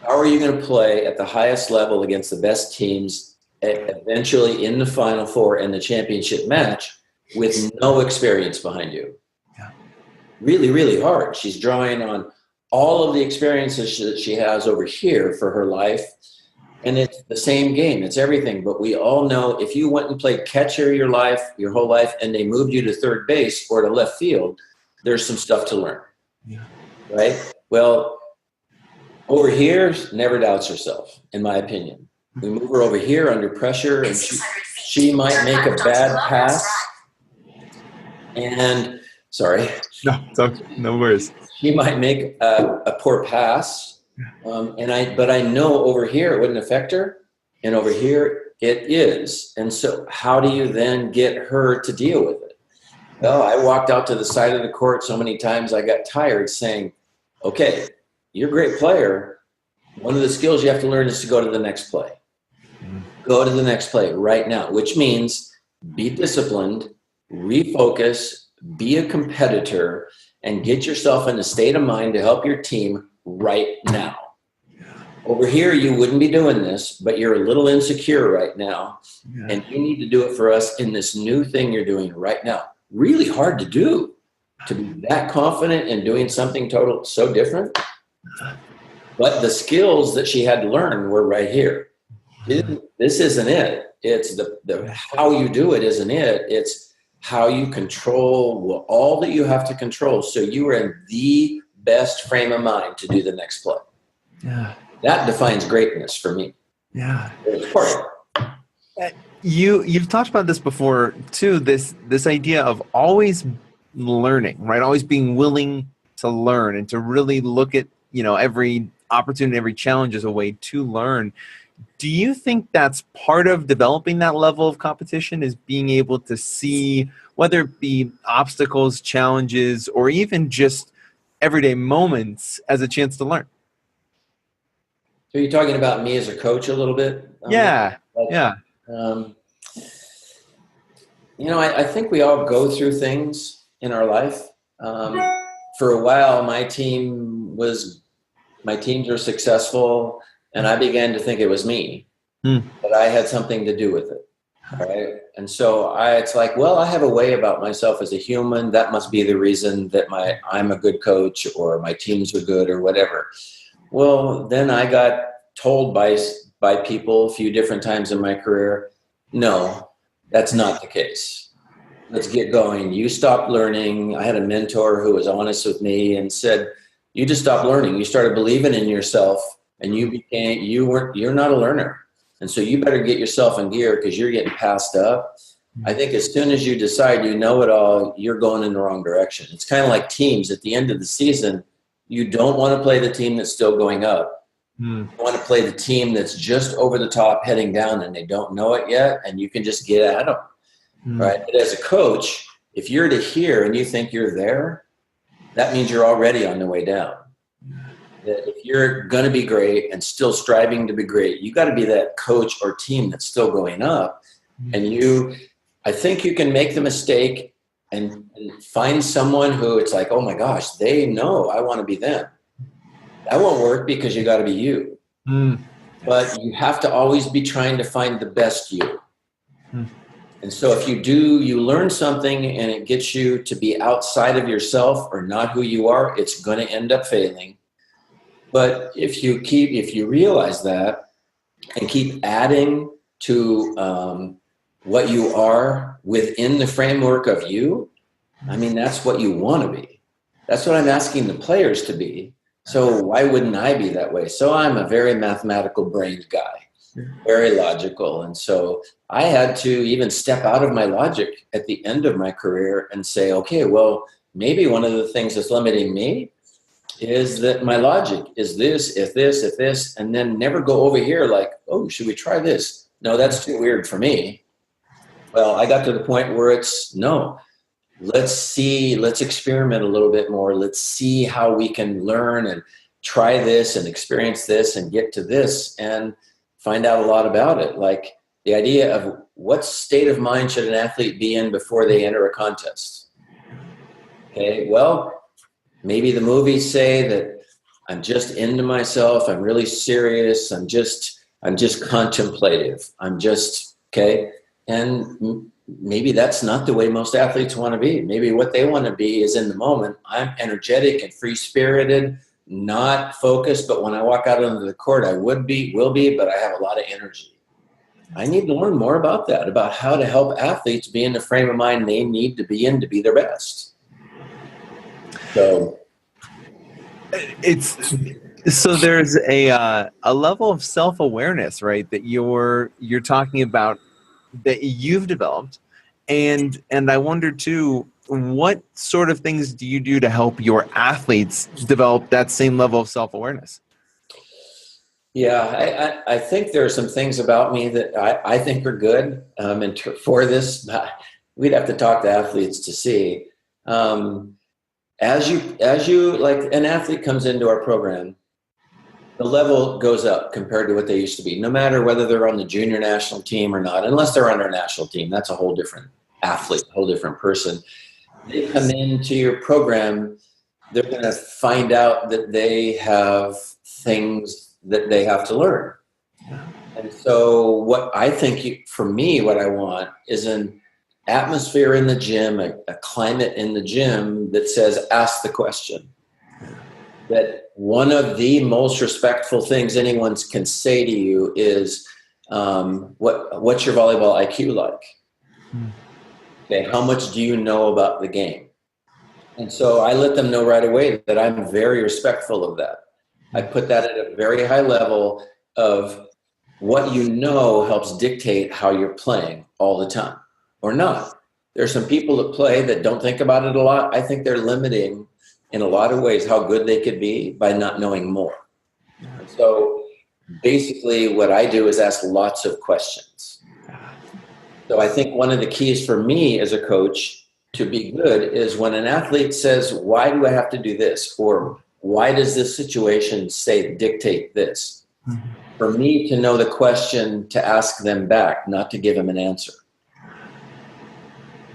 How are you going to play at the highest level against the best teams, eventually in the Final Four and the championship match, with no experience behind you? Really, really hard. She's drawing on all of the experiences that she has over here for her life. And it's the same game. It's everything. But we all know, if you went and played catcher your whole life, and they moved you to third base or to left field, there's some stuff to learn. Right? Well, over here, never doubts herself, in my opinion. We move her over here under pressure, and she might make a bad pass. And sorry. No worries. She might make a poor pass. But I know over here it wouldn't affect her, and over here it is. And so how do you then get her to deal with it? Well, I walked out to the side of the court so many times I got tired saying, okay, you're a great player. One of the skills you have to learn is to go to the next play. Go to the next play right now, which means be disciplined, refocus, be a competitor, and get yourself in a state of mind to help your team right now. Over here, you wouldn't be doing this, but you're a little insecure right now, and you need to do it for us in this new thing you're doing right now. Really hard to do, to be that confident in doing something so different. But the skills that she had to learn were right here. This isn't it. It's the how you do it isn't it. It's how you control all that you have to control, so you are in the best frame of mind to do the next play. Yeah. That defines greatness for me. Yeah. It's part of it. You've talked about this before too, this idea of always learning, right? Always being willing to learn and to really look at, every opportunity, every challenge as a way to learn. Do you think that's part of developing that level of competition, is being able to see whether it be obstacles, challenges, or even just everyday moments as a chance to learn? So you're talking about me as a coach a little bit? Yeah. Yeah. Um, I think we all go through things in our life. For a while, my teams were successful, and I began to think it was me, that I had something to do with it. Right. And so it's like, well, I have a way about myself as a human. That must be the reason that I'm a good coach, or my teams are good, or whatever. Well, then I got told by people a few different times in my career, no, that's not the case. Let's get going. You stopped learning. I had a mentor who was honest with me and said, you just stopped learning. You started believing in yourself, and you're not a learner. And so you better get yourself in gear, because you're getting passed up. I think as soon as you decide you know it all, you're going in the wrong direction. It's kind of like teams at the end of the season. You don't want to play the team that's still going up. You want to play the team that's just over the top heading down, and they don't know it yet, and you can just get at them. Right? But as a coach, if you're to here and you think you're there, that means you're already on the way down. That if you're going to be great and still striving to be great, you got to be that coach or team that's still going up. And I think you can make the mistake and find someone who it's like, oh my gosh, they know I want to be them. That won't work, because you got to be you. But you have to always be trying to find the best you. And so if you learn something and it gets you to be outside of yourself or not who you are, it's going to end up failing. But if you realize that and keep adding to what you are within the framework of you, I mean, that's what you want to be. That's what I'm asking the players to be. So why wouldn't I be that way? So I'm a very mathematical brained guy, very logical. And so I had to even step out of my logic at the end of my career and say, okay, well, maybe one of the things that's limiting me is that my logic is this, if this, and then never go over here like, oh, should we try this? No, that's too weird for me. Well, I got to the point where it's, no, let's experiment a little bit more. Let's see how we can learn and try this and experience this and get to this and find out a lot about it. Like the idea of what state of mind should an athlete be in before they enter a contest? Okay, well, maybe the movies say that I'm just into myself. I'm really serious. I'm just contemplative. Okay. And maybe that's not the way most athletes want to be. Maybe what they want to be is in the moment. I'm energetic and free spirited, not focused, but when I walk out onto the court, I will be, but I have a lot of energy. I need to learn more about that, about how to help athletes be in the frame of mind they need to be in to be their best. So there's a level of self-awareness, right, that you're talking about, that you've developed, and I wonder too, what sort of things do you do to help your athletes develop that same level of self-awareness? Yeah, I think there are some things about me that I think are good. And for this, we'd have to talk to athletes to see. As you like, an athlete comes into our program, the level goes up compared to what they used to be, no matter whether they're on the junior national team or not, unless they're on our national team. That's a whole different athlete, a whole different person. They come into your program, they're going to find out that they have things that they have to learn. And so what I think, for me, what I want is an atmosphere in the gym, a climate in the gym that says, ask the question. That one of the most respectful things anyone can say to you is, what's your volleyball IQ like? Okay, how much do you know about the game? And so I let them know right away that I'm very respectful of that. I put that at a very high level of what you know helps dictate how you're playing all the time, or not. There's some people that play that don't think about it a lot. I think they're limiting in a lot of ways how good they could be by not knowing more. So basically what I do is ask lots of questions. So I think one of the keys for me as a coach to be good is when an athlete says, why do I have to do this? Or why does this situation dictate this? For me to know the question to ask them back, not to give them an answer.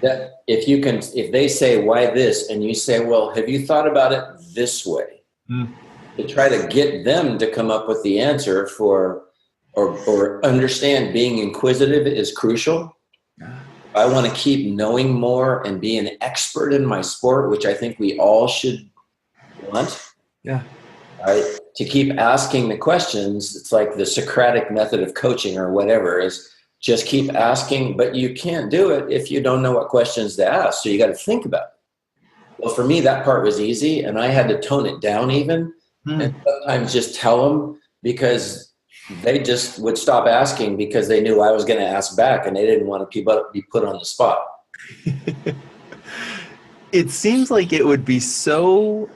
That if they say, why this? And you say, well, have you thought about it this way? To try to get them to come up with the answer or understand being inquisitive is crucial. I want to keep knowing more and be an expert in my sport, which I think we all should want. Yeah. Right? To keep asking the questions, it's like the Socratic method of coaching or whatever, is just keep asking, but you can't do it if you don't know what questions to ask. So you got to think about it. Well, for me, that part was easy, and I had to tone it down even, and sometimes just tell them, because they just would stop asking because they knew I was going to ask back, and they didn't want to be put on the spot. It seems like it would be so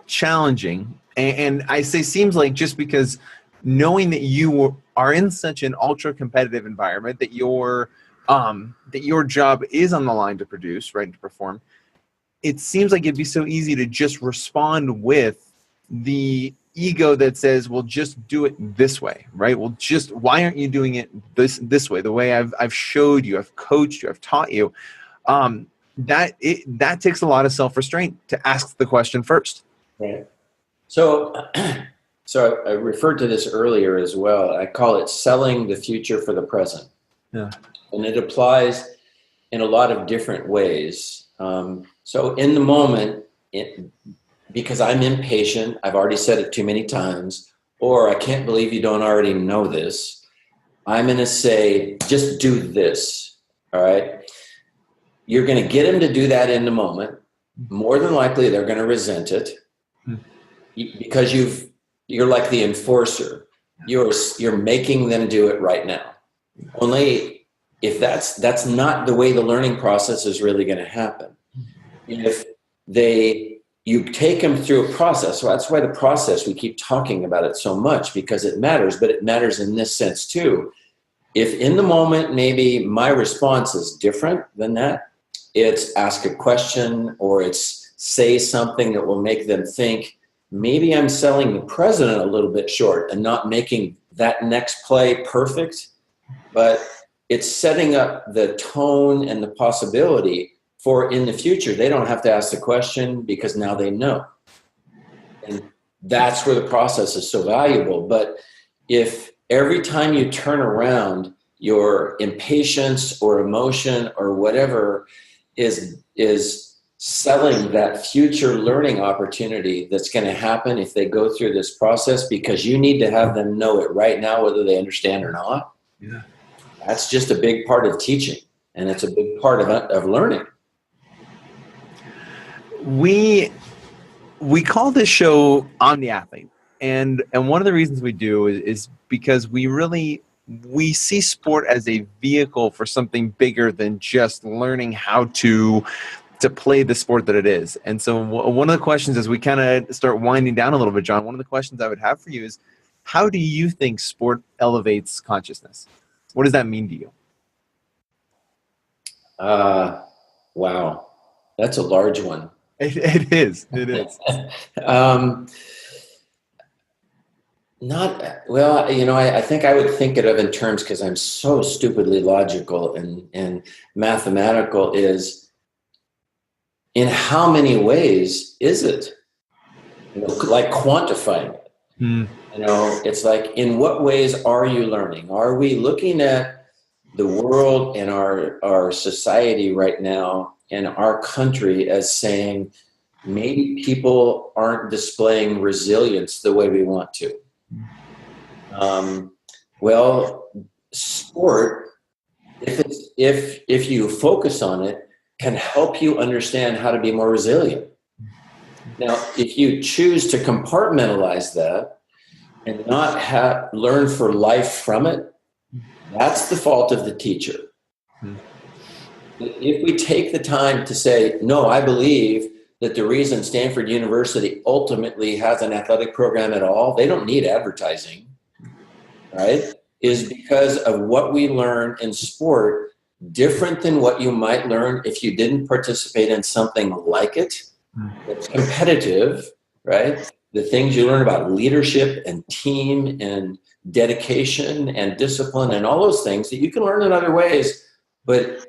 challenging, and I say seems like just because knowing that you are in such an ultra competitive environment, that your job is on the line to produce, right, and to perform, it seems like it'd be so easy to just respond with the ego that says, well, just do it this way, right? Well, just, why aren't you doing it this way, the way I've showed you, I've coached you, I've taught you. That takes a lot of self-restraint to ask the question first. Right. So I referred to this earlier as well. I call it selling the future for the present. Yeah. And it applies in a lot of different ways. So in the moment, because I'm impatient, I've already said it too many times, or I can't believe you don't already know this, I'm going to say, just do this. All right. You're going to get them to do that in the moment. More than likely, they're going to resent it because you're like the enforcer. You're making them do it right now. Only if that's not the way the learning process is really going to happen. If you take them through a process. So that's why the process, we keep talking about it so much, because it matters, but it matters in this sense too. If in the moment, maybe my response is different than that, it's ask a question or it's say something that will make them think, maybe I'm selling the president a little bit short and not making that next play perfect, but it's setting up the tone and the possibility for in the future, they don't have to ask the question because now they know. And that's where the process is so valuable. But if every time you turn around, your impatience or emotion or whatever is selling that future learning opportunity that's going to happen if they go through this process, because you need to have them know it right now, whether they understand or not. Yeah. That's just a big part of teaching, and it's a big part of learning. We call this show Omni Athlete, and one of the reasons we do is because we see sport as a vehicle for something bigger than just learning how to play the sport that it is. And so one of the questions, as we kind of start winding down a little bit, John, one of the questions I would have for you is, how do you think sport elevates consciousness? What does that mean to you? Wow, that's a large one. It is. I think I would think it of in terms, because I'm so stupidly logical and mathematical, is in how many ways is it? Like quantifying it. It's like, in what ways are you learning? Are we looking at the world and our society right now in our country as saying, maybe people aren't displaying resilience the way we want to? Sport, if you focus on it, can help you understand how to be more resilient. Now, if you choose to compartmentalize that and not learn for life from it, that's the fault of the teacher. If we take the time to say, no, I believe that the reason Stanford University ultimately has an athletic program at all, they don't need advertising, right? Is because of what we learn in sport, different than what you might learn if you didn't participate in something like it. It's competitive, right? The things you learn about leadership and team and dedication and discipline and all those things that you can learn in other ways. But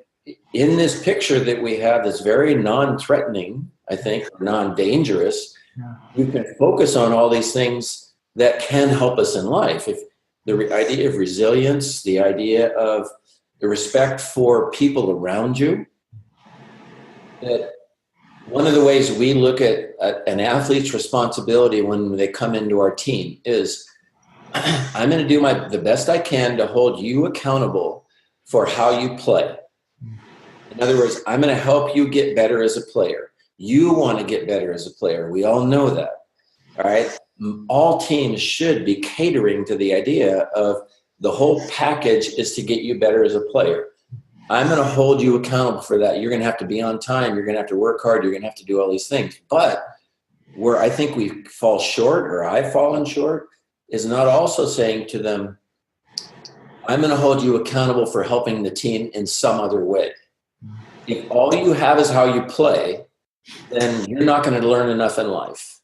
in this picture that we have that's very non-threatening, I think, non-dangerous, you can focus on all these things that can help us in life. If the idea of resilience, the idea of the respect for people around you, that one of the ways we look at an athlete's responsibility when they come into our team is I'm going to do the best I can to hold you accountable for how you play. In other words, I'm going to help you get better as a player. You want to get better as a player. We all know that. All right. All teams should be catering to the idea of the whole package is to get you better as a player. I'm going to hold you accountable for that. You're going to have to be on time. You're going to have to work hard. You're going to have to do all these things. But where I think we fall short, or I've fallen short, is not also saying to them, I'm going to hold you accountable for helping the team in some other way. If all you have is how you play, then you're not going to learn enough in life.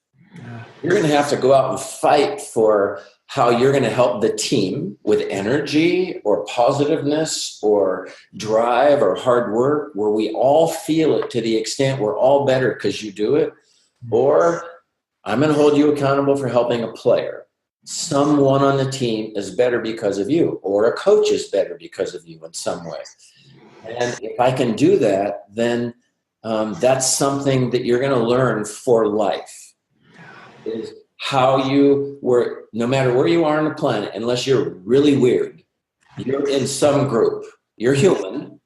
You're going to have to go out and fight for how you're going to help the team with energy or positiveness or drive or hard work, where we all feel it to the extent we're all better because you do it. Or I'm going to hold you accountable for helping a player. Someone on the team is better because of you, or a coach is better because of you in some way. And if I can do that, then that's something that you're going to learn for life. Is how you were, no matter where you are on the planet, unless you're really weird, you're in some group. You're human.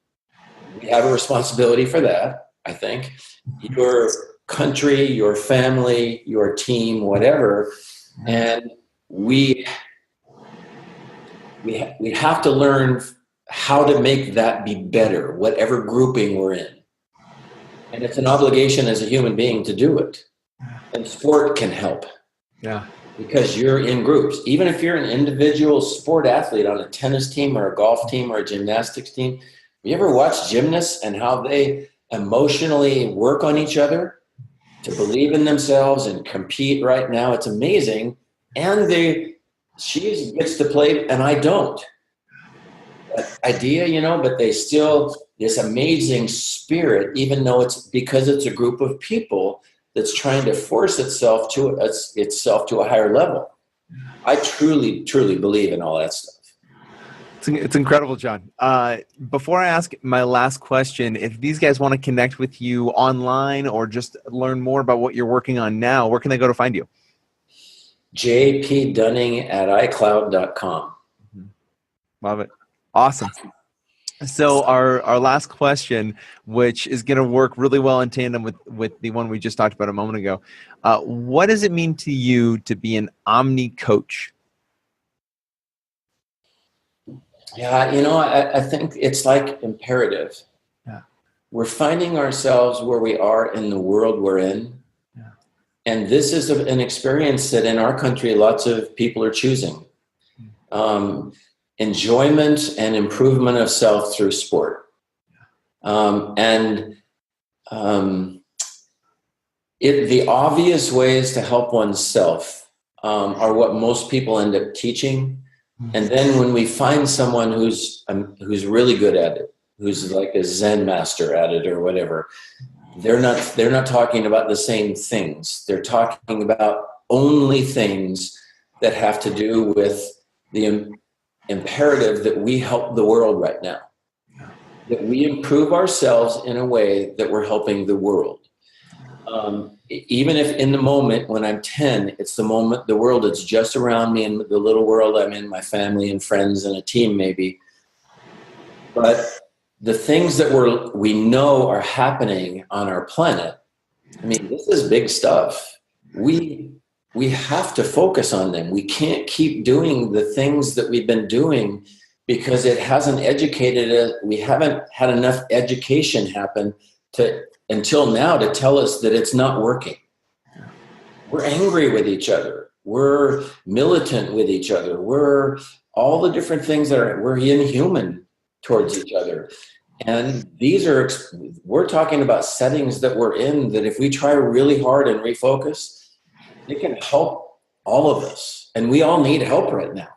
We have a responsibility for that, I think. Your country, your family, your team, whatever. And we have to learn how to make that be better, whatever grouping we're in. And it's an obligation as a human being to do it. And sport can help. Yeah. Because you're in groups. Even if you're an individual sport athlete on a tennis team or a golf team or a gymnastics team, you ever watch gymnasts and how they emotionally work on each other to believe in themselves and compete right now? It's amazing. And she gets to play and I don't. That idea, but they still, this amazing spirit, even though it's because it's a group of people that's trying to force itself to a higher level. I truly, truly believe in all that stuff. It's incredible, John. Before I ask my last question, if these guys want to connect with you online or just learn more about what you're working on now, where can they go to find you? jpdunning@icloud.com. Love it. Awesome. So our last question, which is going to work really well in tandem with the one we just talked about a moment ago. What does it mean to you to be an Omnicoach? Yeah, I think it's like imperative. Yeah. We're finding ourselves where we are in the world we're in. Yeah. And this is an experience that in our country, lots of people are choosing. Enjoyment and improvement of self through sport. The obvious ways to help oneself are what most people end up teaching. And then when we find someone who's really good at it, who's like a Zen master at it or whatever, they're not talking about the same things. They're talking about only things that have to do with the imperative that we help the world right now, that we improve ourselves in a way that we're helping the world. Even if in the moment when I'm 10, it's the world that's just around me and the little world I'm in, my family and friends and a team maybe. But the things that we know are happening on our planet, I mean, this is big stuff. We have to focus on them. We can't keep doing the things that we've been doing because it hasn't educated us. We haven't had enough education happen until now to tell us that it's not working. We're angry with each other. We're militant with each other. We're all the different things we're inhuman towards each other. And we're talking about settings that we're in that if we try really hard and refocus, it can help all of us. And we all need help right now.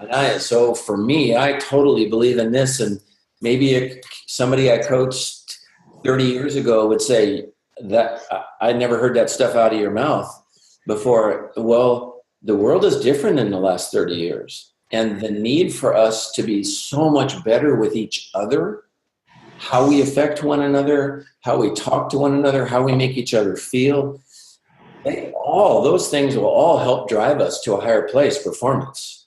And so for me, I totally believe in this. And maybe somebody I coached 30 years ago would say that I never heard that stuff out of your mouth before. Well, the world is different in the last 30 years. And the need for us to be so much better with each other, how we affect one another, how we talk to one another, how we make each other feel, those things will all help drive us to a higher place, performance.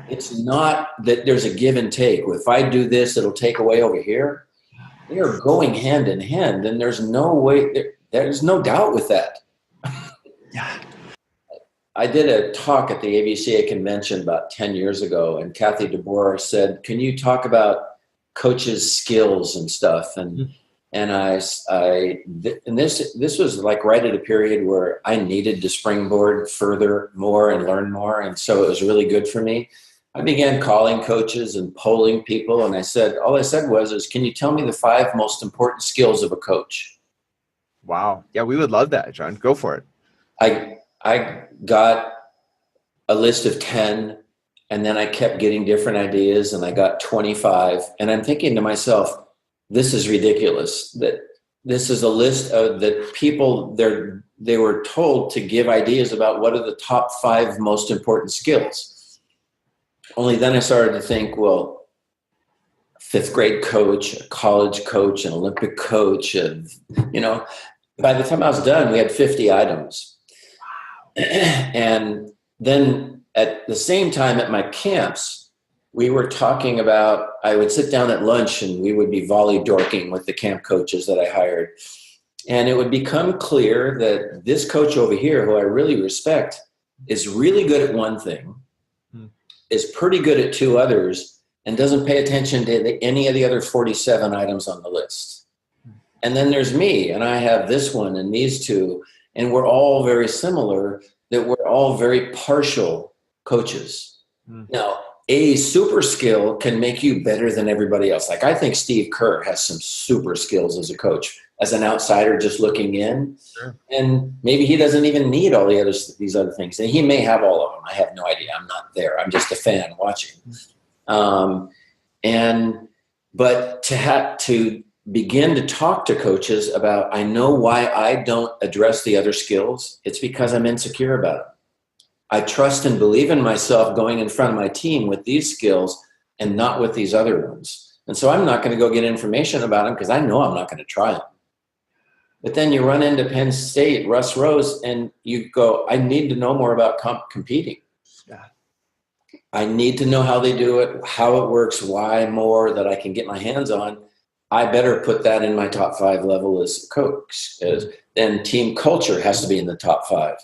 It's not that there's a give and take. If I do this, it'll take away over here. They are going hand in hand, and there's no way, there's no doubt with that. Yeah. I did a talk at the AVCA convention about 10 years ago, and Kathy DeBoer said, "Can you talk about coaches' skills and stuff?" And this was like right at a period where I needed to springboard further more and learn more, and so it was really good for me. I began calling coaches and polling people, and all I said was, "Can you tell me the 5 most important skills of a coach?" Wow. Yeah, we would love that, John. Go for it. I got a list of 10, and then I kept getting different ideas, and I got 25. And I'm thinking to myself, this is ridiculous. That this is a list of that people they were told to give ideas about what are the top 5 most important skills. Only then I started to think, well, 5th grade coach, a college coach, an Olympic coach, and by the time I was done, we had 50 items. And then at the same time at my camps, we were talking about, I would sit down at lunch and we would be volley dorking with the camp coaches that I hired. And it would become clear that this coach over here, who I really respect, is really good at one thing, is pretty good at 2 others, and doesn't pay attention to any of the other 47 items on the list. And then there's me, and I have this one and these 2. And we're all very similar, that we're all very partial coaches. Now, a super skill can make you better than everybody else. Like, I think Steve Kerr has some super skills as a coach, as an outsider just looking in. Sure. And maybe he doesn't even need all these other things. And he may have all of them. I have no idea. I'm not there. I'm just a fan watching. But to begin to talk to coaches about, I know why I don't address the other skills. It's because I'm insecure about it. I trust and believe in myself going in front of my team with these skills and not with these other ones. And so I'm not going to go get information about them because I know I'm not going to try them. But then you run into Penn State, Russ Rose, and you go, I need to know more about competing. Yeah. I need to know how they do it, how it works, why more that I can get my hands on. I better put that in my top 5 level as a coach. Then team culture has to be in the top 5.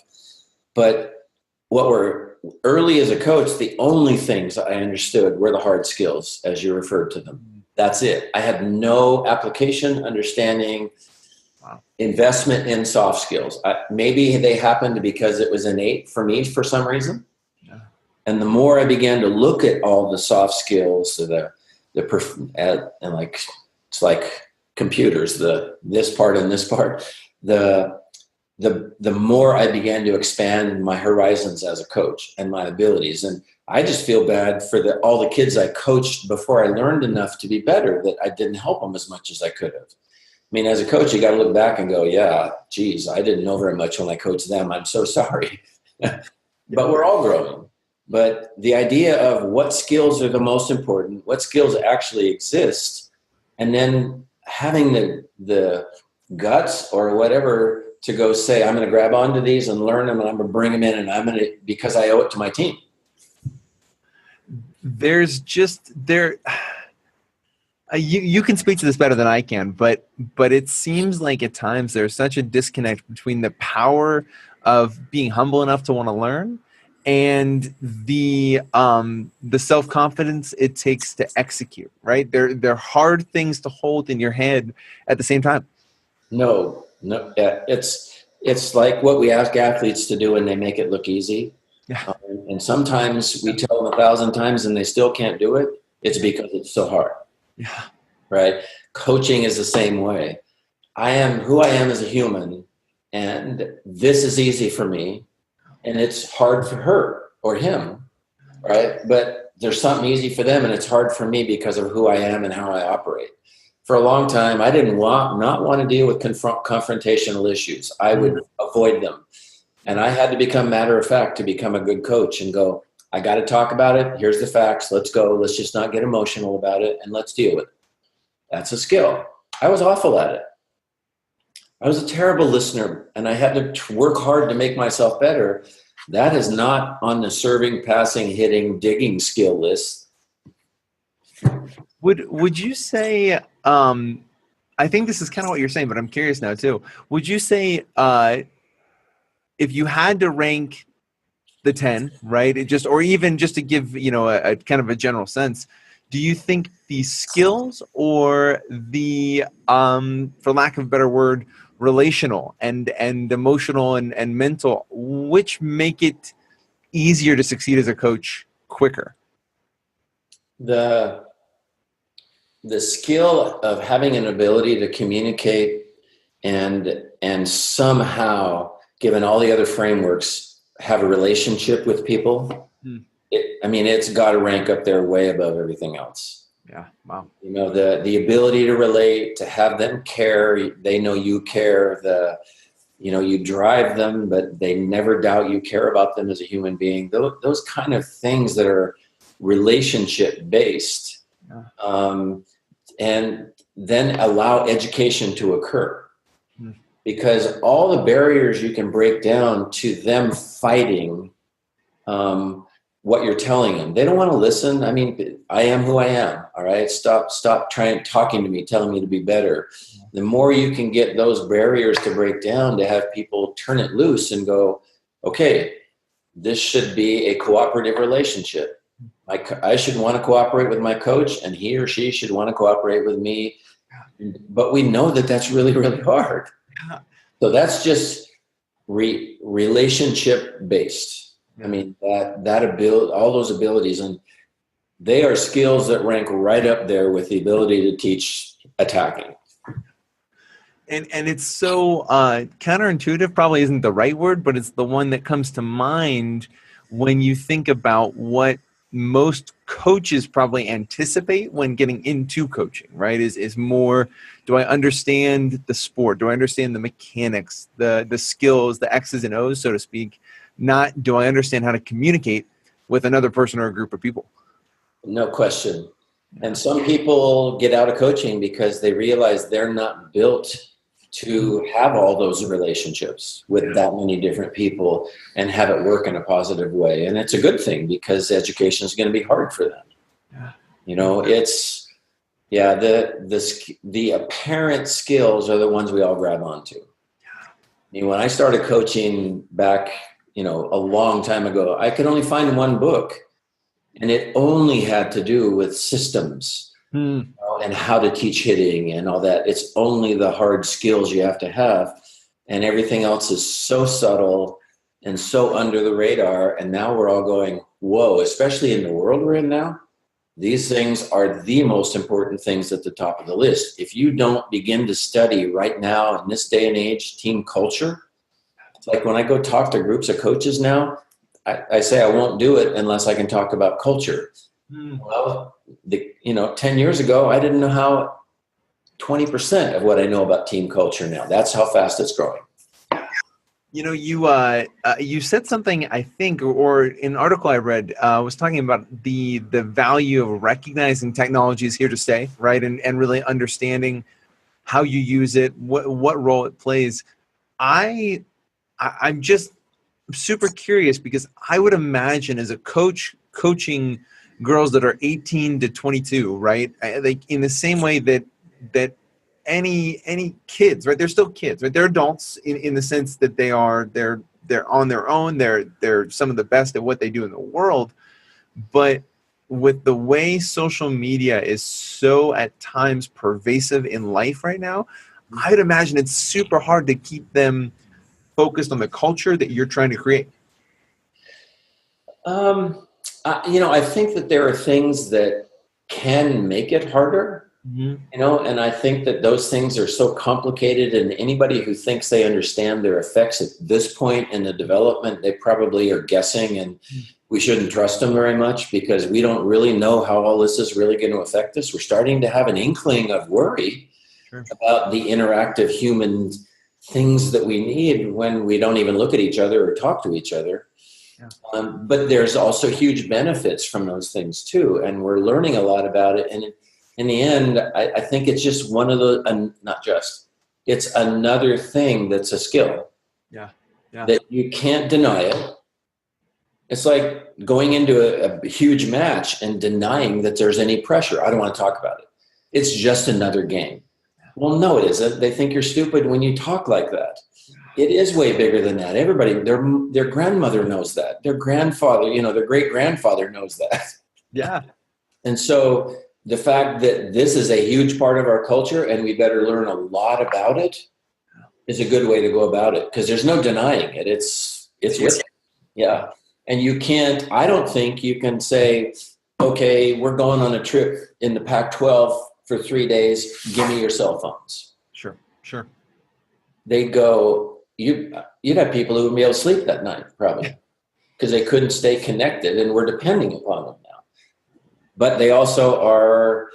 But what were early as a coach, the only things I understood were the hard skills, as you referred to them. That's it. I had no application, understanding, investment in soft skills. Maybe they happened because it was innate for me for some reason. Yeah. And the more I began to look at all the soft skills, it's like computers, this part and this part, the more I began to expand my horizons as a coach and my abilities. And I just feel bad for all the kids I coached before I learned enough to be better, that I didn't help them as much as I could have. I mean, as a coach, you got to look back and go, yeah, geez, I didn't know very much when I coached them. I'm so sorry. But we're all growing. But the idea of what skills are the most important, what skills actually exist, and then having the guts or whatever to go say, I'm going to grab onto these and learn them, and I'm going to bring them in, and because I owe it to my team. You can speak to this better than I can, but it seems like at times there's such a disconnect between the power of being humble enough to want to learn and the self-confidence it takes to execute, right? They're hard things to hold in your head at the same time. No, no, yeah, it's like what we ask athletes to do, and they make it look easy. Yeah. And sometimes we tell them 1,000 times, and they still can't do it. It's because it's so hard. Yeah. Right? Coaching is the same way. I am who I am as a human, and this is easy for me, and it's hard for her or him, right? But there's something easy for them, and it's hard for me because of who I am and how I operate. For a long time, I didn't not want to deal with confrontational issues. I would avoid them. And I had to become matter of fact to become a good coach and go, I got to talk about it. Here's the facts. Let's go. Let's just not get emotional about it, and let's deal with it. That's a skill. I was awful at it. I was a terrible listener, and I had to work hard to make myself better. That is not on the serving, passing, hitting, digging skill list. Would you say, I think this is kind of what you're saying, but I'm curious now too. Would you say if you had to rank the 10, right? Or even just to give, a kind of a general sense, do you think the skills or the, for lack of a better word, relational and emotional and mental, which make it easier to succeed as a coach quicker? The skill of having an ability to communicate and somehow, given all the other frameworks, have a relationship with people. It's got to rank up there way above everything else. Yeah. Wow. The ability to relate, to have them care, they know you care, you drive them, but they never doubt you care about them as a human being. Those kind of things that are relationship based, and then allow education to occur. Because all the barriers you can break down to them fighting what you're telling them. They don't want to listen. I mean, I am who I am. All right. Stop talking to me, telling me to be better. The more you can get those barriers to break down, to have people turn it loose and go, okay, this should be a cooperative relationship. I should want to cooperate with my coach, and he or she should want to cooperate with me. But we know that that's really, really hard. So that's just relationship based. I mean, that ability, all those abilities, and they are skills that rank right up there with the ability to teach attacking. And it's so counterintuitive, probably isn't the right word, but it's the one that comes to mind when you think about what most coaches probably anticipate when getting into coaching, right? Is more, do I understand the sport? Do I understand the mechanics, the skills, the X's and O's, so to speak? Not, do I understand how to communicate with another person or a group of people? No question. And some people get out of coaching because they realize they're not built to have all those relationships with that many different people and have it work in a positive way. And it's a good thing, because education is going to be hard for them. It's the apparent skills are the ones we all grab onto. When I started coaching back, a long time ago, I could only find one book, and it only had to do with systems. And how to teach hitting and all that. It's only the hard skills you have to have, and everything else is so subtle and so under the radar. And now we're all going, whoa, especially in the world we're in now, these things are the most important things at the top of the list. If you don't begin to study right now in this day and age, team culture, it's like when I go talk to groups of coaches now, I say I won't do it unless I can talk about culture. Well, 10 years ago, I didn't know how 20% of what I know about team culture now. That's how fast it's growing. You said something, I think, or in an article I read, was talking about the value of recognizing technology is here to stay, right? And really understanding how you use it, what role it plays. I'm just super curious, because I would imagine as a coach coaching girls that are 18 to 22, right? Like in the same way that any kids, right? They're still kids, right? They're adults in the sense that they're they're on their own. They're some of the best at what they do in the world. But with the way social media is so at times pervasive in life right now, I would imagine it's super hard to keep them focused on the culture that you're trying to create. I think that there are things that can make it harder, and I think that those things are so complicated, and anybody who thinks they understand their effects at this point in the development, they probably are guessing, and we shouldn't trust them very much because we don't really know how all this is really going to affect us. We're starting to have an inkling of worry about the interactive human things that we need when we don't even look at each other or talk to each other. But there's also huge benefits from those things too. And we're learning a lot about it. And in the end, I think it's just one of the, it's another thing that's a skill. That you can't deny it. It's like going into a huge match and denying that there's any pressure. I don't want to talk about it. It's just another game. Well, no, it isn't. They think you're stupid when you talk like that. It is way bigger than that. Everybody, their grandmother knows that. Their grandfather, their great-grandfather knows that. Yeah. And so the fact that this is a huge part of our culture and we better learn a lot about it is a good way to go about it because there's no denying it. It's with it. Yeah. And I don't think you can say, okay, we're going on a trip in the Pac-12 for 3 days. Give me your cell phones. Sure. They go, you'd have people who would be able to sleep that night probably because they couldn't stay connected and we're depending upon them now. But they also are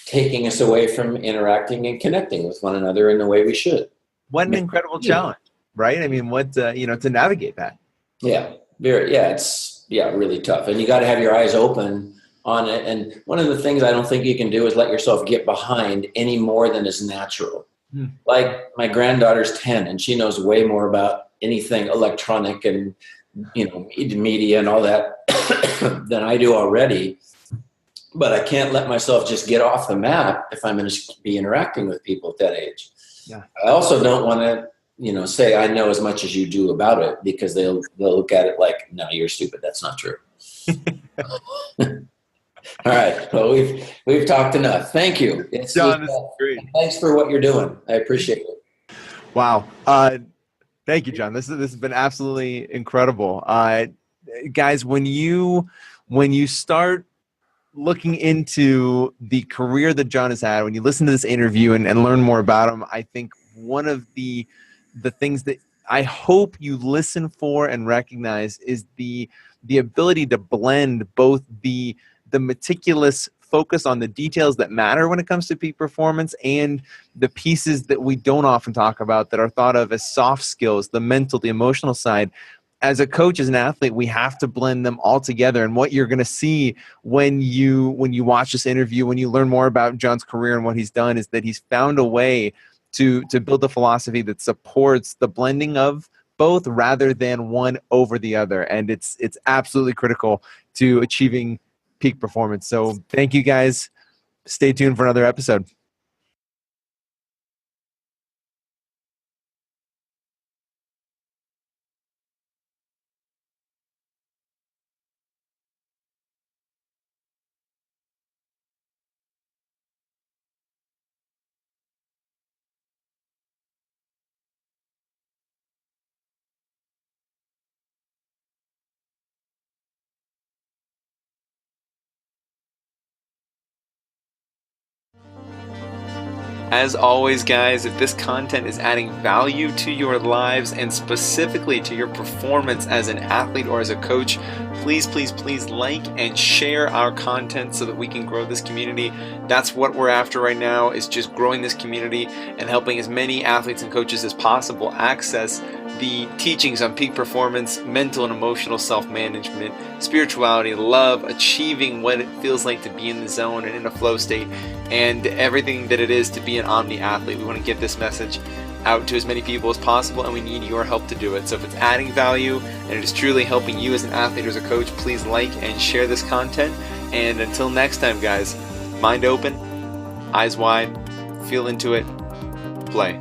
taking us away from interacting and connecting with one another in the way we should. What an incredible challenge, right? I mean, to navigate that. Yeah. It's really tough. And you got to have your eyes open on it. And one of the things I don't think you can do is let yourself get behind any more than is natural. Like my granddaughter's 10 and she knows way more about anything electronic and, media and all that than I do already. But I can't let myself just get off the map if I'm going to be interacting with people at that age. Yeah. I also don't want to, say I know as much as you do about it because they'll look at it like, no, you're stupid. That's not true. All right. Well, we've talked enough. Thank you. John, this is great. Thanks for what you're doing. I appreciate it. Wow. Thank you, John. This has been absolutely incredible. Guys, when you start looking into the career that John has had, when you listen to this interview and learn more about him, I think one of the things that I hope you listen for and recognize is the ability to blend both the meticulous focus on the details that matter when it comes to peak performance and the pieces that we don't often talk about that are thought of as soft skills, the mental, the emotional side. As a coach, as an athlete, we have to blend them all together. And what you're going to see when you watch this interview, when you learn more about John's career and what he's done, is that he's found a way to build a philosophy that supports the blending of both rather than one over the other. And it's absolutely critical to achieving peak performance. So thank you guys. Stay tuned for another episode. As always, guys, if this content is adding value to your lives and specifically to your performance as an athlete or as a coach, please like and share our content so that we can grow this community. That's what we're after right now, is just growing this community and helping as many athletes and coaches as possible access the teachings on peak performance, mental and emotional self-management, spirituality, love, achieving what it feels like to be in the zone and in a flow state, and everything that it is to be an Omni athlete. We want to get this message out to as many people as possible, and we need your help to do it. So if it's adding value and it is truly helping you as an athlete or as a coach, please like and share this content. And until next time, guys, mind open, eyes wide, feel into it, play.